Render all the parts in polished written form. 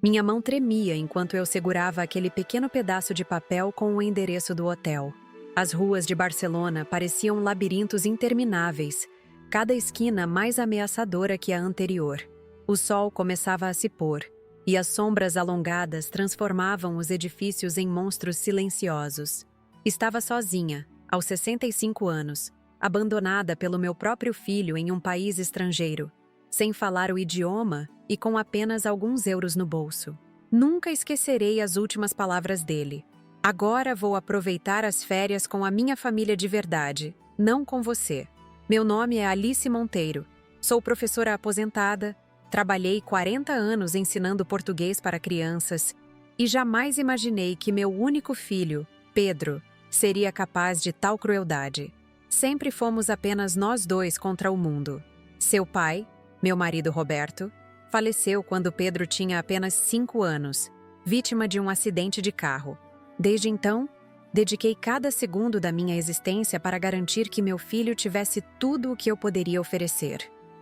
Minha mão tremia enquanto eu segurava aquele pequeno pedaço de papel com o endereço do hotel. As ruas de Barcelona pareciam labirintos intermináveis, cada esquina mais ameaçadora que a anterior. O sol começava a se pôr, e as sombras alongadas transformavam os edifícios em monstros silenciosos. Estava sozinha, aos 65 anos, abandonada pelo meu próprio filho em um país estrangeiro, sem falar o idioma e com apenas alguns euros no bolso. Nunca esquecerei as últimas palavras dele. Agora vou aproveitar as férias com a minha família de verdade, não com você. Meu nome é Alice Monteiro. Sou professora aposentada, trabalhei 40 anos ensinando português para crianças e jamais imaginei que meu único filho, Pedro, seria capaz de tal crueldade. Sempre fomos apenas nós dois contra o mundo. Seu pai, meu marido Roberto, faleceu quando Pedro tinha apenas 5 anos, vítima de um acidente de carro. Desde então, dediquei cada segundo da minha existência para garantir que meu filho tivesse tudo o que eu poderia oferecer.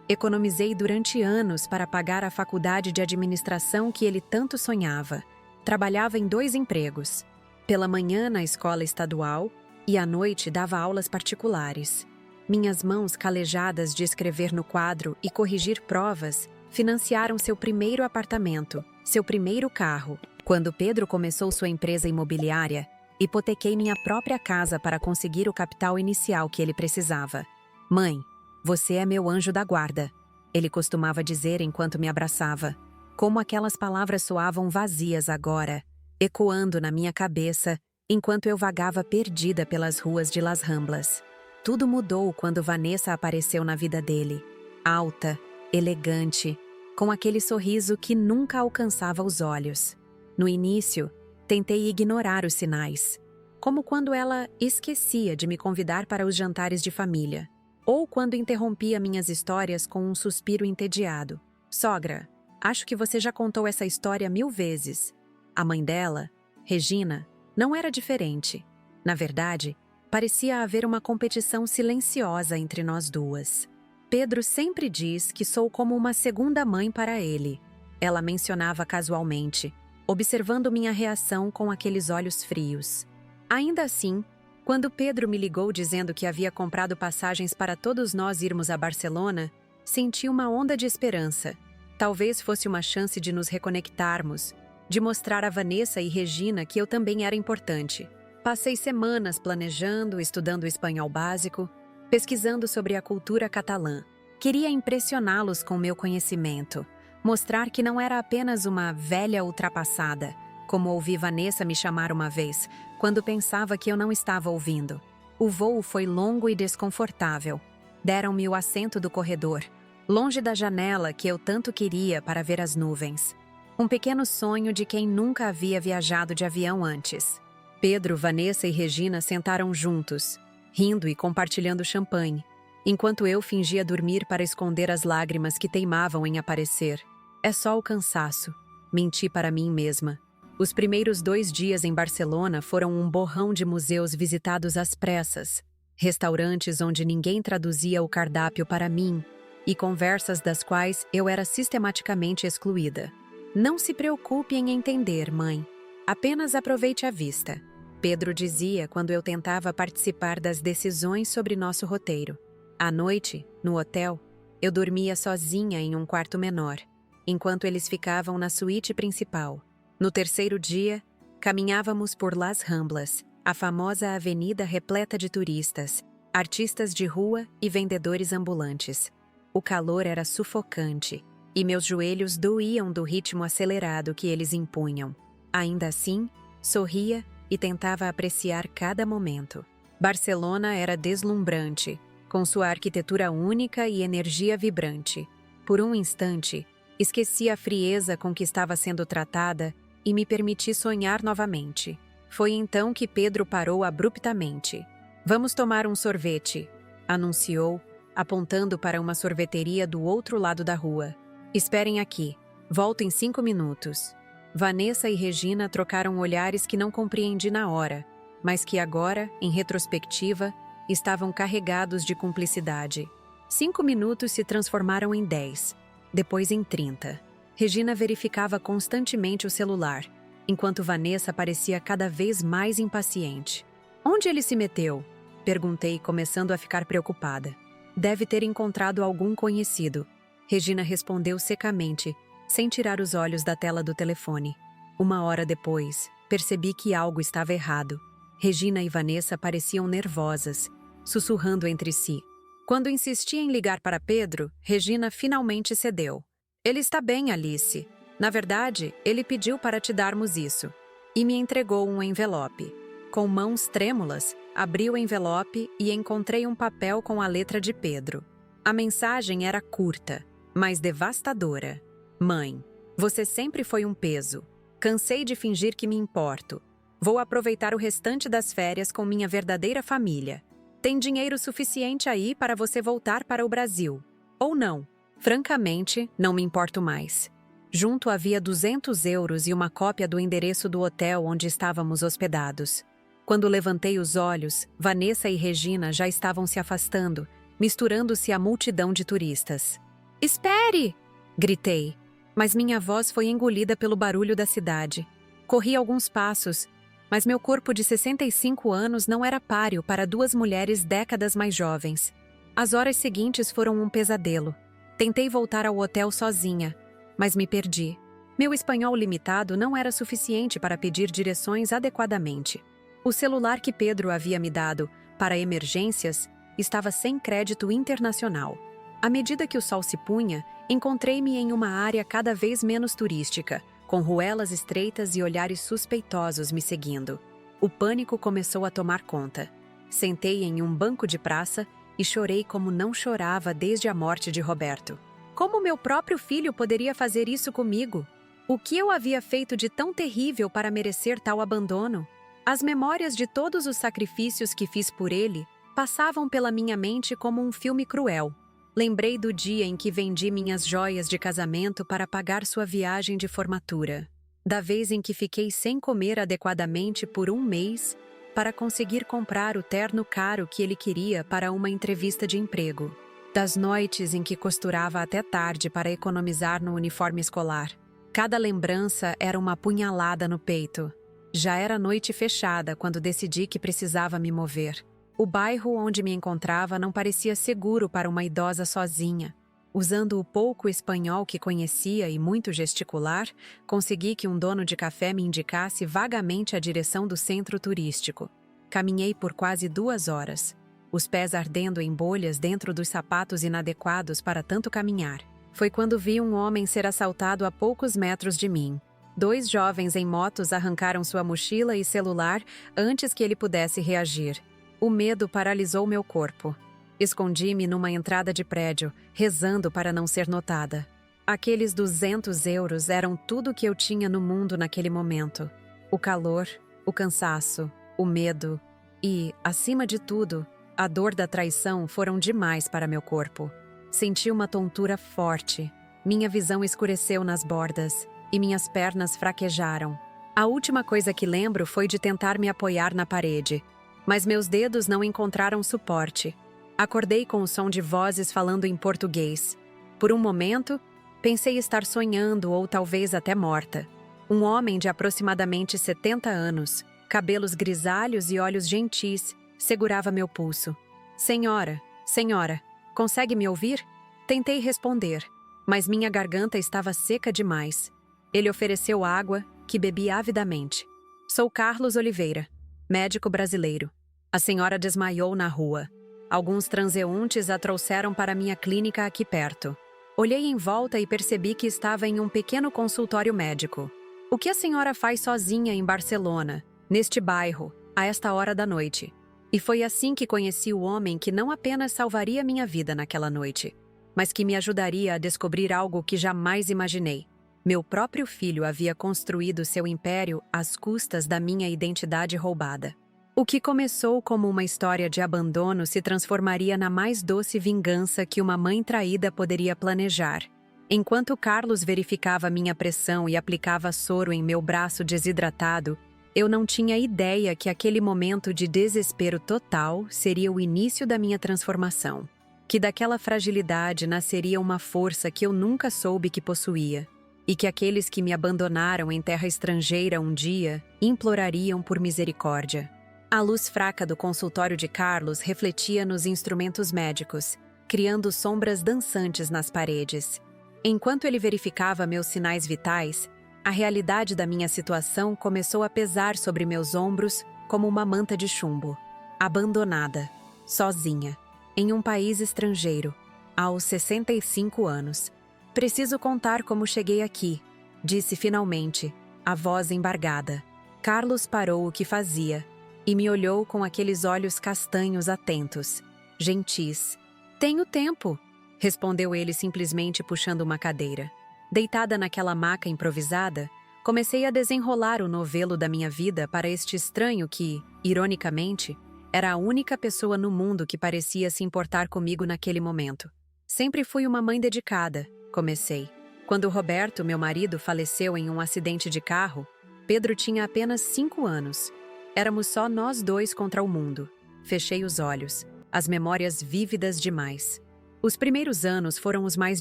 Economizei durante anos para pagar a faculdade de administração que ele tanto sonhava. Trabalhava em 2 empregos. Pela manhã na escola estadual e à noite dava aulas particulares. Minhas mãos calejadas de escrever no quadro e corrigir provas financiaram seu primeiro apartamento, seu primeiro carro. Quando Pedro começou sua empresa imobiliária, hipotequei minha própria casa para conseguir o capital inicial que ele precisava. Mãe, você é meu anjo da guarda, ele costumava dizer enquanto me abraçava. Como aquelas palavras soavam vazias agora, ecoando na minha cabeça, enquanto eu vagava perdida pelas ruas de Las Ramblas. Tudo mudou quando Vanessa apareceu na vida dele. Alta, elegante, com aquele sorriso que nunca alcançava os olhos. No início, tentei ignorar os sinais, como quando ela esquecia de me convidar para os jantares de família, ou quando interrompia minhas histórias com um suspiro entediado. Sogra, acho que você já contou essa história 1000 vezes. A mãe dela, Regina, não era diferente. Na verdade, parecia haver uma competição silenciosa entre nós duas. Pedro sempre diz que sou como uma segunda mãe para ele. Ela mencionava casualmente, observando minha reação com aqueles olhos frios. Ainda assim, quando Pedro me ligou dizendo que havia comprado passagens para todos nós irmos a Barcelona, senti uma onda de esperança. Talvez fosse uma chance de nos reconectarmos, de mostrar a Vanessa e Regina que eu também era importante. Passei semanas planejando, estudando espanhol básico, pesquisando sobre a cultura catalã. Queria impressioná-los com meu conhecimento, mostrar que não era apenas uma velha ultrapassada, como ouvi Vanessa me chamar uma vez, quando pensava que eu não estava ouvindo. O voo foi longo e desconfortável. Deram-me o assento do corredor, longe da janela que eu tanto queria para ver as nuvens. Um pequeno sonho de quem nunca havia viajado de avião antes. Pedro, Vanessa e Regina sentaram juntos, rindo e compartilhando champanhe, enquanto eu fingia dormir para esconder as lágrimas que teimavam em aparecer. É só o cansaço, menti para mim mesma. Os primeiros 2 dias em Barcelona foram um borrão de museus visitados às pressas, restaurantes onde ninguém traduzia o cardápio para mim e conversas das quais eu era sistematicamente excluída. Não se preocupe em entender, mãe. Apenas aproveite a vista, Pedro dizia quando eu tentava participar das decisões sobre nosso roteiro. À noite, no hotel, eu dormia sozinha em um quarto menor, enquanto eles ficavam na suíte principal. No terceiro dia, caminhávamos por Las Ramblas, a famosa avenida repleta de turistas, artistas de rua e vendedores ambulantes. O calor era sufocante, e meus joelhos doíam do ritmo acelerado que eles impunham. Ainda assim, sorria e tentava apreciar cada momento. Barcelona era deslumbrante, com sua arquitetura única e energia vibrante. Por um instante, esqueci a frieza com que estava sendo tratada e me permiti sonhar novamente. Foi então que Pedro parou abruptamente. "Vamos tomar um sorvete", anunciou, apontando para uma sorveteria do outro lado da rua. "Esperem aqui, volto em 5 minutos." Vanessa e Regina trocaram olhares que não compreendi na hora, mas que agora, em retrospectiva, estavam carregados de cumplicidade. 5 minutos se transformaram em 10, depois em 30. Regina verificava constantemente o celular, enquanto Vanessa parecia cada vez mais impaciente. Onde ele se meteu? Perguntei, começando a ficar preocupada. Deve ter encontrado algum conhecido. Regina respondeu secamente, sem tirar os olhos da tela do telefone. 1 hora depois, percebi que algo estava errado. Regina e Vanessa pareciam nervosas, sussurrando entre si. Quando insisti em ligar para Pedro, Regina finalmente cedeu. Ele está bem, Alice. Na verdade, ele pediu para te darmos isso. E me entregou um envelope. Com mãos trêmulas, abri o envelope e encontrei um papel com a letra de Pedro. A mensagem era curta, mas devastadora. Mãe, você sempre foi um peso. Cansei de fingir que me importo. Vou aproveitar o restante das férias com minha verdadeira família. Tem dinheiro suficiente aí para você voltar para o Brasil. Ou não. Francamente, não me importo mais. Junto havia 200 euros e uma cópia do endereço do hotel onde estávamos hospedados. Quando levantei os olhos, Vanessa e Regina já estavam se afastando, misturando-se à multidão de turistas. Espere! Gritei, mas minha voz foi engolida pelo barulho da cidade. Corri alguns passos, mas meu corpo de 65 anos não era páreo para 2 mulheres décadas mais jovens. As horas seguintes foram um pesadelo. Tentei voltar ao hotel sozinha, mas me perdi. Meu espanhol limitado não era suficiente para pedir direções adequadamente. O celular que Pedro havia me dado para emergências estava sem crédito internacional. À medida que o sol se punha, encontrei-me em uma área cada vez menos turística, com ruelas estreitas e olhares suspeitosos me seguindo. O pânico começou a tomar conta. Sentei em um banco de praça e chorei como não chorava desde a morte de Roberto. Como meu próprio filho poderia fazer isso comigo? O que eu havia feito de tão terrível para merecer tal abandono? As memórias de todos os sacrifícios que fiz por ele passavam pela minha mente como um filme cruel. Lembrei do dia em que vendi minhas joias de casamento para pagar sua viagem de formatura. Da vez em que fiquei sem comer adequadamente por 1 mês para conseguir comprar o terno caro que ele queria para uma entrevista de emprego. Das noites em que costurava até tarde para economizar no uniforme escolar. Cada lembrança era uma punhalada no peito. Já era noite fechada quando decidi que precisava me mover. O bairro onde me encontrava não parecia seguro para uma idosa sozinha. Usando o pouco espanhol que conhecia e muito gesticular, consegui que um dono de café me indicasse vagamente a direção do centro turístico. Caminhei por quase 2 horas, os pés ardendo em bolhas dentro dos sapatos inadequados para tanto caminhar. Foi quando vi um homem ser assaltado a poucos metros de mim. 2 jovens em motos arrancaram sua mochila e celular antes que ele pudesse reagir. O medo paralisou meu corpo. Escondi-me numa entrada de prédio, rezando para não ser notada. Aqueles 200 euros eram tudo que eu tinha no mundo naquele momento. O calor, o cansaço, o medo e, acima de tudo, a dor da traição foram demais para meu corpo. Senti uma tontura forte. Minha visão escureceu nas bordas e minhas pernas fraquejaram. A última coisa que lembro foi de tentar me apoiar na parede, mas meus dedos não encontraram suporte. Acordei com o som de vozes falando em português. Por um momento, pensei estar sonhando ou talvez até morta. Um homem de aproximadamente 70 anos, cabelos grisalhos e olhos gentis, segurava meu pulso. Senhora, senhora, consegue me ouvir? Tentei responder, mas minha garganta estava seca demais. Ele ofereceu água, que bebi avidamente. Sou Carlos Oliveira, médico brasileiro. A senhora desmaiou na rua. Alguns transeuntes a trouxeram para minha clínica aqui perto. Olhei em volta e percebi que estava em um pequeno consultório médico. O que a senhora faz sozinha em Barcelona, neste bairro, a esta hora da noite? E foi assim que conheci o homem que não apenas salvaria minha vida naquela noite, mas que me ajudaria a descobrir algo que jamais imaginei. Meu próprio filho havia construído seu império às custas da minha identidade roubada. O que começou como uma história de abandono se transformaria na mais doce vingança que uma mãe traída poderia planejar. Enquanto Carlos verificava minha pressão e aplicava soro em meu braço desidratado, eu não tinha ideia que aquele momento de desespero total seria o início da minha transformação. Que daquela fragilidade nasceria uma força que eu nunca soube que possuía. e que aqueles que me abandonaram em terra estrangeira um dia implorariam por misericórdia. A luz fraca do consultório de Carlos refletia nos instrumentos médicos, criando sombras dançantes nas paredes. Enquanto ele verificava meus sinais vitais, a realidade da minha situação começou a pesar sobre meus ombros como uma manta de chumbo. Abandonada, sozinha, em um país estrangeiro, aos 65 anos. Preciso contar como cheguei aqui, disse finalmente, a voz embargada. Carlos parou o que fazia e me olhou com aqueles olhos castanhos atentos, gentis. Tenho tempo, respondeu ele simplesmente puxando uma cadeira. Deitada naquela maca improvisada, comecei a desenrolar o novelo da minha vida para este estranho que, ironicamente, era a única pessoa no mundo que parecia se importar comigo naquele momento. Sempre fui uma mãe dedicada, comecei. Quando Roberto, meu marido, faleceu em um acidente de carro, Pedro tinha apenas 5 anos. Éramos só nós dois contra o mundo. Fechei os olhos, as memórias vívidas demais. Os primeiros anos foram os mais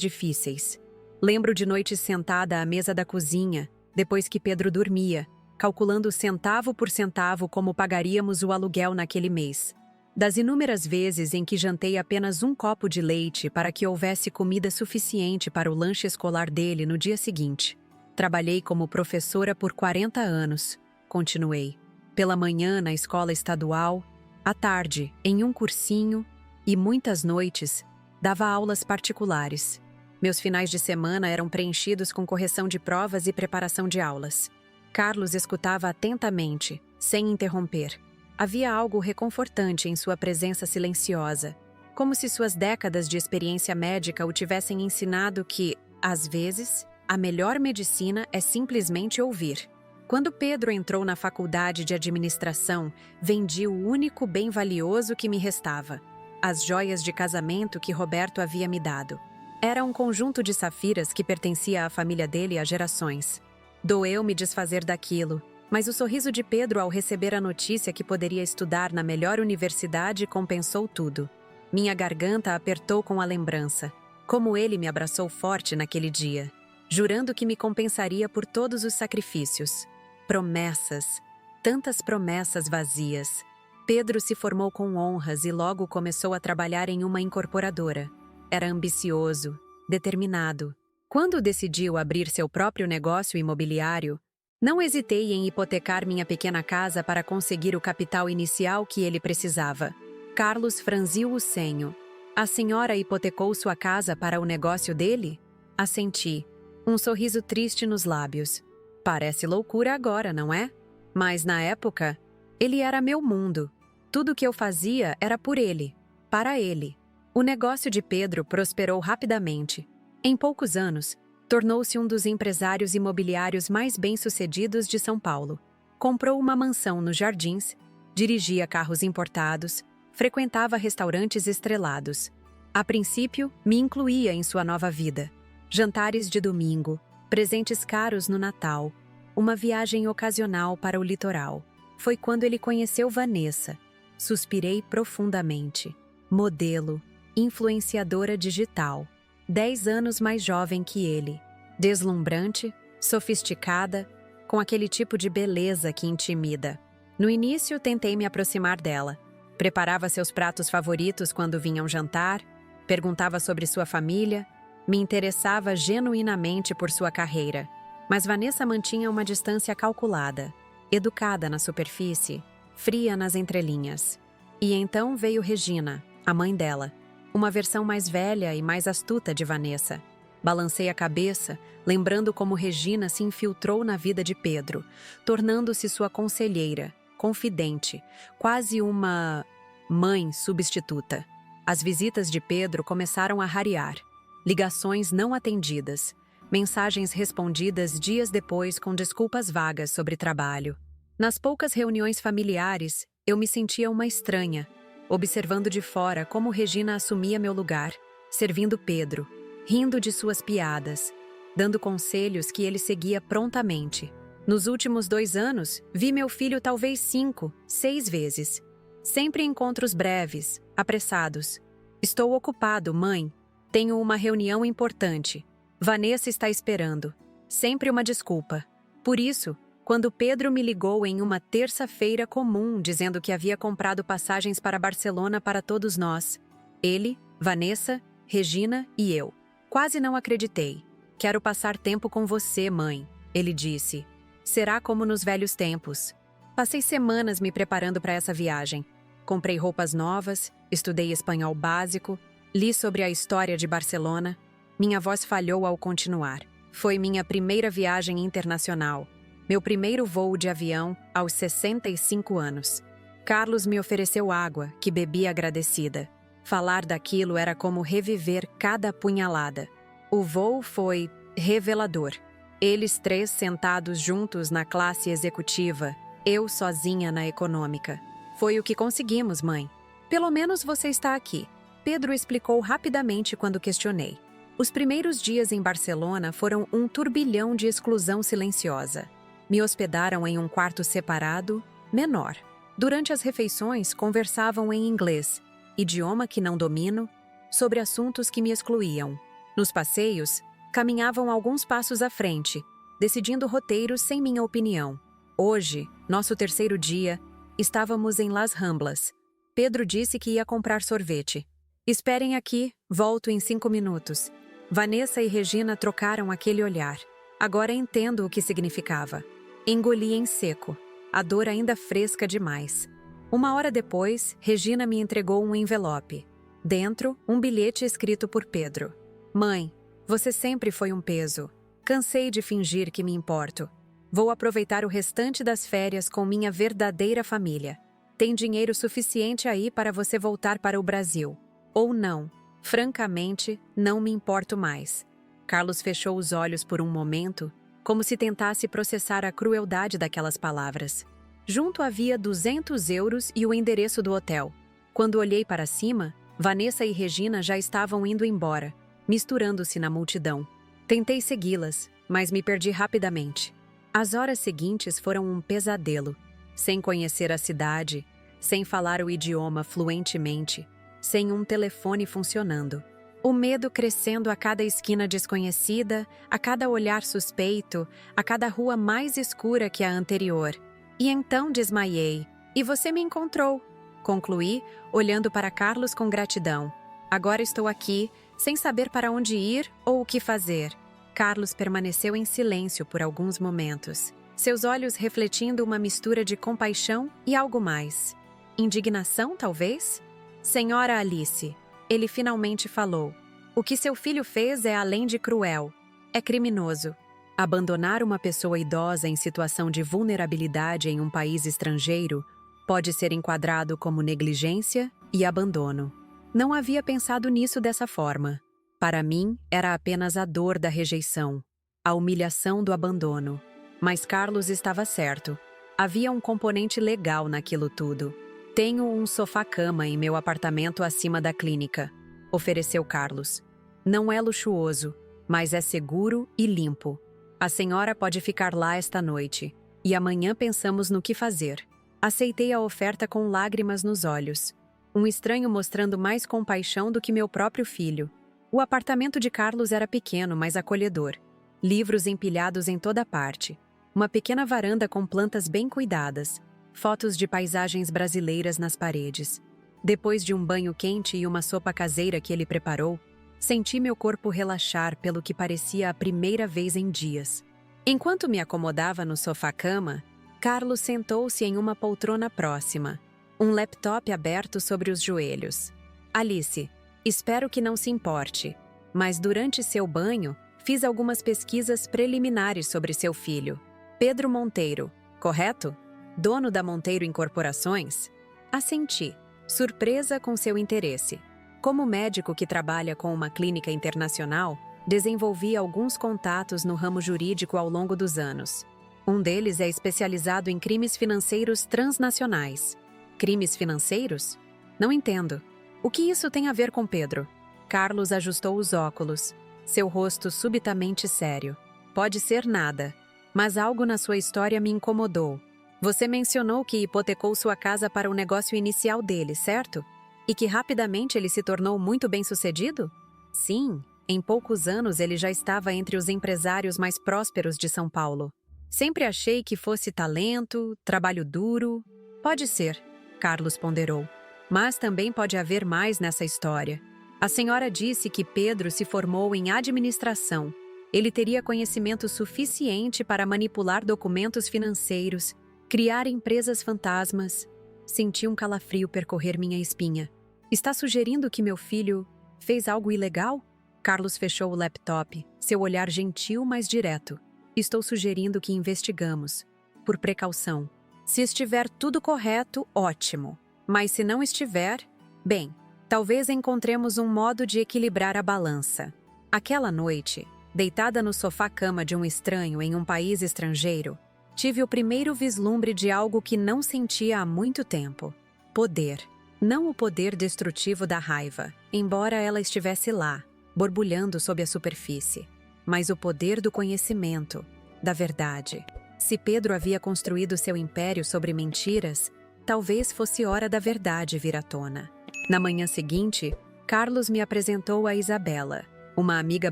difíceis. Lembro de noites sentada à mesa da cozinha, depois que Pedro dormia, calculando centavo por centavo como pagaríamos o aluguel naquele mês. Das inúmeras vezes em que jantei apenas um copo de leite para que houvesse comida suficiente para o lanche escolar dele no dia seguinte. Trabalhei como professora por 40 anos, continuei. Pela manhã na escola estadual, à tarde em um cursinho e muitas noites dava aulas particulares. Meus finais de semana eram preenchidos com correção de provas e preparação de aulas. Carlos escutava atentamente, sem interromper. Havia algo reconfortante em sua presença silenciosa, como se suas décadas de experiência médica o tivessem ensinado que, às vezes, a melhor medicina é simplesmente ouvir. Quando Pedro entrou na faculdade de administração, vendi o único bem valioso que me restava: as joias de casamento que Roberto havia me dado. Era um conjunto de safiras que pertencia à família dele há gerações. Doeu me desfazer daquilo, mas o sorriso de Pedro ao receber a notícia que poderia estudar na melhor universidade compensou tudo. Minha garganta apertou com a lembrança. Como ele me abraçou forte naquele dia, jurando que me compensaria por todos os sacrifícios. Promessas, tantas promessas vazias. Pedro se formou com honras e logo começou a trabalhar em uma incorporadora. Era ambicioso, determinado. Quando decidiu abrir seu próprio negócio imobiliário, não hesitei em hipotecar minha pequena casa para conseguir o capital inicial que ele precisava. Carlos franziu o senho. A senhora hipotecou sua casa para o negócio dele? Assenti, um sorriso triste nos lábios. Parece loucura agora, não é? Mas na época, ele era meu mundo. Tudo o que eu fazia era por ele, para ele. O negócio de Pedro prosperou rapidamente. Em poucos anos, tornou-se um dos empresários imobiliários mais bem-sucedidos de São Paulo. Comprou uma mansão nos Jardins, dirigia carros importados, frequentava restaurantes estrelados. A princípio, me incluía em sua nova vida. Jantares de domingo, presentes caros no Natal, uma viagem ocasional para o litoral. Foi quando ele conheceu Vanessa. Suspirei profundamente. Modelo, influenciadora digital. 10 anos mais jovem que ele. Deslumbrante, sofisticada, com aquele tipo de beleza que intimida. No início, tentei me aproximar dela. Preparava seus pratos favoritos quando vinham jantar, perguntava sobre sua família, me interessava genuinamente por sua carreira. Mas Vanessa mantinha uma distância calculada, educada na superfície, fria nas entrelinhas. E então veio Regina, a mãe dela. Uma versão mais velha e mais astuta de Vanessa. Balancei a cabeça, lembrando como Regina se infiltrou na vida de Pedro, tornando-se sua conselheira, confidente, quase uma mãe substituta. As visitas de Pedro começaram a rarear. Ligações não atendidas, mensagens respondidas dias depois com desculpas vagas sobre trabalho. Nas poucas reuniões familiares, eu me sentia uma estranha, observando de fora como Regina assumia meu lugar, servindo Pedro, rindo de suas piadas, dando conselhos que ele seguia prontamente. Nos últimos 2 anos, vi meu filho talvez 5, 6 vezes. Sempre encontros breves, apressados. Estou ocupado, mãe. Tenho uma reunião importante. Vanessa está esperando. Sempre uma desculpa. Por isso, quando Pedro me ligou em uma terça-feira comum dizendo que havia comprado passagens para Barcelona para todos nós, ele, Vanessa, Regina e eu, quase não acreditei. Quero passar tempo com você, mãe, ele disse. Será como nos velhos tempos. Passei semanas me preparando para essa viagem. Comprei roupas novas, estudei espanhol básico, li sobre a história de Barcelona. Minha voz falhou ao continuar. Foi minha primeira viagem internacional. Meu primeiro voo de avião aos 65 anos. Carlos me ofereceu água, que bebi agradecida. Falar daquilo era como reviver cada apunhalada. O voo foi revelador. Eles três sentados juntos na classe executiva, eu sozinha na econômica. Foi o que conseguimos, mãe. Pelo menos você está aqui. Pedro explicou rapidamente quando questionei. Os primeiros dias em Barcelona foram um turbilhão de exclusão silenciosa. Me hospedaram em um quarto separado, menor. Durante as refeições, conversavam em inglês, idioma que não domino, sobre assuntos que me excluíam. Nos passeios, caminhavam alguns passos à frente, decidindo roteiros sem minha opinião. Hoje, nosso terceiro dia, estávamos em Las Ramblas. Pedro disse que ia comprar sorvete. Esperem aqui, volto em 5 minutos. Vanessa e Regina trocaram aquele olhar. Agora entendo o que significava. Engoli em seco, a dor ainda fresca demais. 1 hora depois, Regina me entregou um envelope. Dentro, um bilhete escrito por Pedro. Mãe, você sempre foi um peso. Cansei de fingir que me importo. Vou aproveitar o restante das férias com minha verdadeira família. Tem dinheiro suficiente aí para você voltar para o Brasil. Ou não. Francamente, não me importo mais. Carlos fechou os olhos por um momento, como se tentasse processar a crueldade daquelas palavras. Junto havia 200 euros e o endereço do hotel. Quando olhei para cima, Vanessa e Regina já estavam indo embora, misturando-se na multidão. Tentei segui-las, mas me perdi rapidamente. As horas seguintes foram um pesadelo. Sem conhecer a cidade, sem falar o idioma fluentemente, sem um telefone funcionando. O medo crescendo a cada esquina desconhecida, a cada olhar suspeito, a cada rua mais escura que a anterior. E então desmaiei. E você me encontrou, concluí, olhando para Carlos com gratidão. Agora estou aqui, sem saber para onde ir ou o que fazer. Carlos permaneceu em silêncio por alguns momentos, seus olhos refletindo uma mistura de compaixão e algo mais. Indignação, talvez? Senhora Alice, ele finalmente falou. O que seu filho fez é além de cruel. É criminoso. Abandonar uma pessoa idosa em situação de vulnerabilidade em um país estrangeiro pode ser enquadrado como negligência e abandono. Não havia pensado nisso dessa forma. Para mim, era apenas a dor da rejeição, a humilhação do abandono. Mas Carlos estava certo. Havia um componente legal naquilo tudo. Tenho um sofá-cama em meu apartamento acima da clínica, ofereceu Carlos. Não é luxuoso, mas é seguro e limpo. A senhora pode ficar lá esta noite, e amanhã pensamos no que fazer. Aceitei a oferta com lágrimas nos olhos. Um estranho mostrando mais compaixão do que meu próprio filho. O apartamento de Carlos era pequeno, mas acolhedor. Livros empilhados em toda parte. Uma pequena varanda com plantas bem cuidadas. Fotos de paisagens brasileiras nas paredes. Depois de um banho quente e uma sopa caseira que ele preparou, senti meu corpo relaxar pelo que parecia a primeira vez em dias. Enquanto me acomodava no sofá-cama, Carlos sentou-se em uma poltrona próxima, um laptop aberto sobre os joelhos. Alice, espero que não se importe, mas durante seu banho, fiz algumas pesquisas preliminares sobre seu filho. Pedro Monteiro, correto? Dono da Monteiro Incorporações? Assenti, surpresa com seu interesse. Como médico que trabalha com uma clínica internacional, desenvolvi alguns contatos no ramo jurídico ao longo dos anos. Um deles é especializado em crimes financeiros transnacionais. Crimes financeiros? Não entendo. O que isso tem a ver com Pedro? Carlos ajustou os óculos, seu rosto subitamente sério. Pode ser nada, mas algo na sua história me incomodou. Você mencionou que hipotecou sua casa para o negócio inicial dele, certo? E que rapidamente ele se tornou muito bem-sucedido? Sim, Em poucos anos, ele já estava entre os empresários mais prósperos de São Paulo. Sempre achei que fosse talento, trabalho duro. Pode ser, Carlos ponderou. Mas também pode haver mais nessa história. A senhora disse que Pedro se formou em administração. Ele teria conhecimento suficiente para manipular documentos financeiros, criar empresas fantasmas. Senti um calafrio percorrer minha espinha. Está sugerindo que meu filho fez algo ilegal? Carlos fechou o laptop, seu olhar gentil, mas direto. Estou sugerindo que investigamos, por precaução. Se estiver tudo correto, ótimo. Mas se não estiver, bem, talvez encontremos um modo de equilibrar a balança. Aquela noite, deitada no sofá-cama de um estranho em um país estrangeiro, tive o primeiro vislumbre de algo que não sentia há muito tempo. Poder. Não o poder destrutivo da raiva, embora ela estivesse lá, borbulhando sob a superfície, mas o poder do conhecimento, da verdade. Se Pedro havia construído seu império sobre mentiras, talvez fosse hora da verdade vir à tona. Na manhã seguinte, Carlos me apresentou a Isabela, uma amiga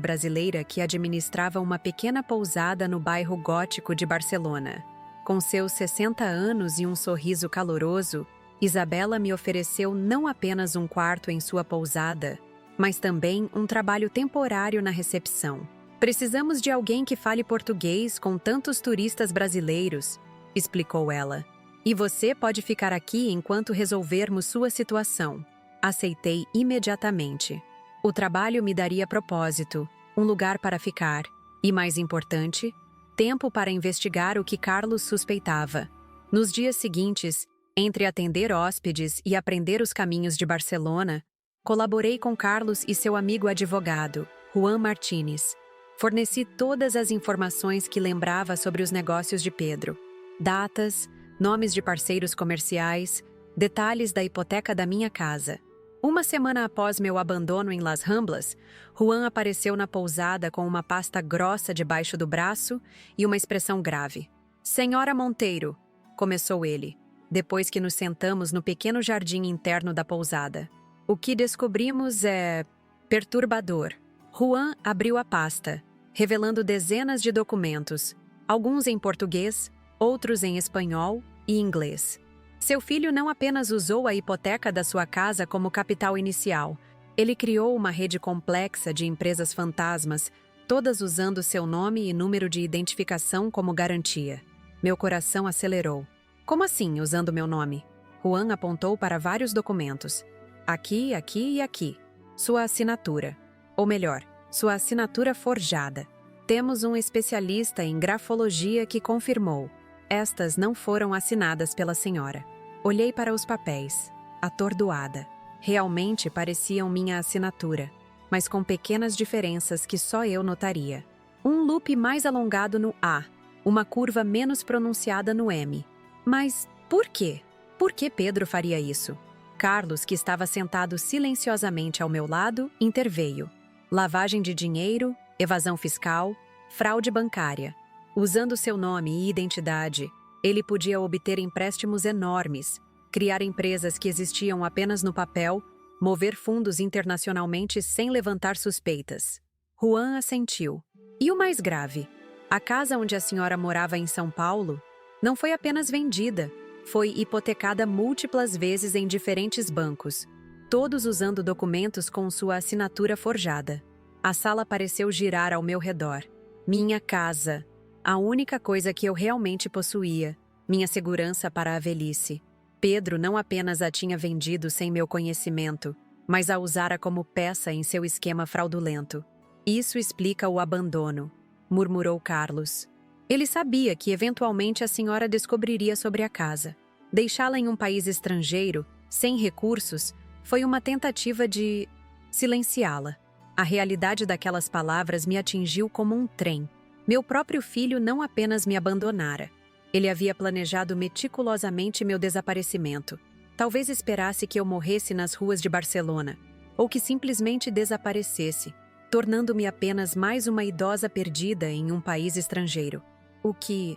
brasileira que administrava uma pequena pousada no bairro gótico de Barcelona. Com seus 60 anos e um sorriso caloroso, Isabela me ofereceu não apenas um quarto em sua pousada, mas também um trabalho temporário na recepção. Precisamos de alguém que fale português com tantos turistas brasileiros, explicou ela. E você pode ficar aqui enquanto resolvermos sua situação. Aceitei imediatamente. O trabalho me daria propósito, um lugar para ficar e, mais importante, tempo para investigar o que Carlos suspeitava. Nos dias seguintes, entre atender hóspedes e aprender os caminhos de Barcelona, colaborei com Carlos e seu amigo advogado, Juan Martínez. Forneci todas as informações que lembrava sobre os negócios de Pedro. Datas, nomes de parceiros comerciais, detalhes da hipoteca da minha casa. Uma semana após meu abandono em Las Ramblas, Juan apareceu na pousada com uma pasta grossa debaixo do braço e uma expressão grave. "Senhora Monteiro", começou ele, depois que nos sentamos no pequeno jardim interno da pousada. "O que descobrimos é perturbador." Juan abriu a pasta, revelando dezenas de documentos, alguns em português, outros em espanhol e inglês. Seu filho não apenas usou a hipoteca da sua casa como capital inicial, ele criou uma rede complexa de empresas fantasmas, todas usando seu nome e número de identificação como garantia. Meu coração acelerou. "Como assim, usando meu nome?" Juan apontou para vários documentos. "Aqui, aqui e aqui. Sua assinatura. Ou melhor, sua assinatura forjada. Temos um especialista em grafologia que confirmou. Estas não foram assinadas pela senhora." Olhei para os papéis, atordoada. Realmente pareciam minha assinatura, mas com pequenas diferenças que só eu notaria. Um loop mais alongado no A, uma curva menos pronunciada no M. Mas por quê? Por que Pedro faria isso? Carlos, que estava sentado silenciosamente ao meu lado, interveio. Lavagem de dinheiro, evasão fiscal, fraude bancária. Usando seu nome e identidade, ele podia obter empréstimos enormes, criar empresas que existiam apenas no papel, mover fundos internacionalmente sem levantar suspeitas. Juan assentiu. E o mais grave? A casa onde a senhora morava em São Paulo não foi apenas vendida, foi hipotecada múltiplas vezes em diferentes bancos, todos usando documentos com sua assinatura forjada. A sala pareceu girar ao meu redor. Minha casa. A única coisa que eu realmente possuía, minha segurança para a velhice. Pedro não apenas a tinha vendido sem meu conhecimento, mas a usara como peça em seu esquema fraudulento. "Isso explica o abandono", murmurou Carlos. Ele sabia que eventualmente a senhora descobriria sobre a casa. Deixá-la em um país estrangeiro, sem recursos, foi uma tentativa de silenciá-la. A realidade daquelas palavras me atingiu como um trem. Meu próprio filho não apenas me abandonara. Ele havia planejado meticulosamente meu desaparecimento. Talvez esperasse que eu morresse nas ruas de Barcelona, ou que simplesmente desaparecesse, tornando-me apenas mais uma idosa perdida em um país estrangeiro. O que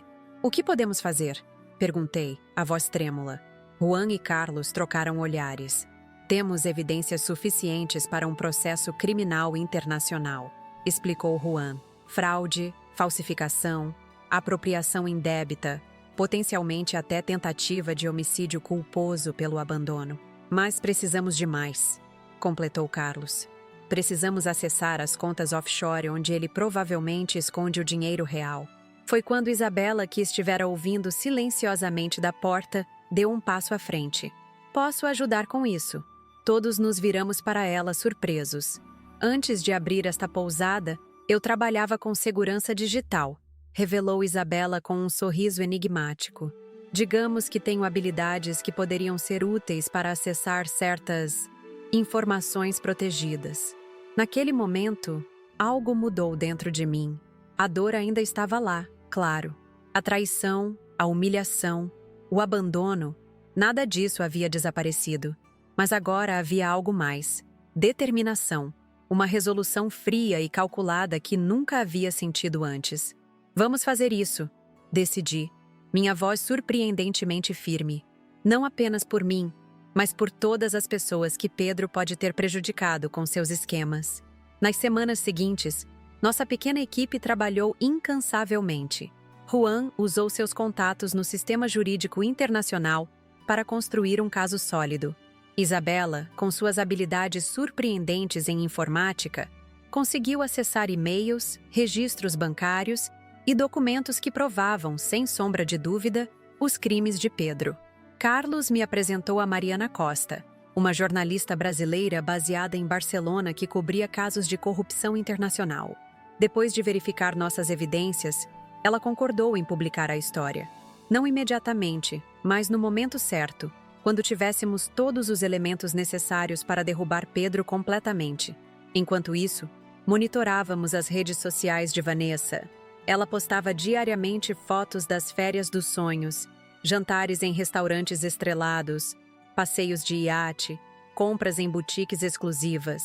podemos fazer?" Perguntei, a voz trêmula. Juan e Carlos trocaram olhares. Temos evidências suficientes para um processo criminal internacional, explicou Juan. Fraude, falsificação, apropriação indébita, potencialmente até tentativa de homicídio culposo pelo abandono. Mas precisamos de mais, completou Carlos. Precisamos acessar as contas offshore onde ele provavelmente esconde o dinheiro real. Foi quando Isabela, que estivera ouvindo silenciosamente da porta, deu um passo à frente. Posso ajudar com isso. Todos nos viramos para ela surpresos. Antes de abrir esta pousada, eu trabalhava com segurança digital, revelou Isabela com um sorriso enigmático. Digamos que tenho habilidades que poderiam ser úteis para acessar certas informações protegidas. Naquele momento, algo mudou dentro de mim. A dor ainda estava lá, claro. A traição, a humilhação, o abandono, nada disso havia desaparecido. Mas agora havia algo mais: determinação, uma resolução fria e calculada que nunca havia sentido antes. Vamos fazer isso, decidi, minha voz surpreendentemente firme. Não apenas por mim, mas por todas as pessoas que Pedro pode ter prejudicado com seus esquemas. Nas semanas seguintes, nossa pequena equipe trabalhou incansavelmente. Juan usou seus contatos no sistema jurídico internacional para construir um caso sólido. Isabela, com suas habilidades surpreendentes em informática, conseguiu acessar e-mails, registros bancários e documentos que provavam, sem sombra de dúvida, os crimes de Pedro. Carlos me apresentou a Mariana Costa, uma jornalista brasileira baseada em Barcelona que cobria casos de corrupção internacional. Depois de verificar nossas evidências, ela concordou em publicar a história. Não imediatamente, mas no momento certo, quando tivéssemos todos os elementos necessários para derrubar Pedro completamente. Enquanto isso, monitorávamos as redes sociais de Vanessa. Ela postava diariamente fotos das férias dos sonhos, jantares em restaurantes estrelados, passeios de iate, compras em boutiques exclusivas.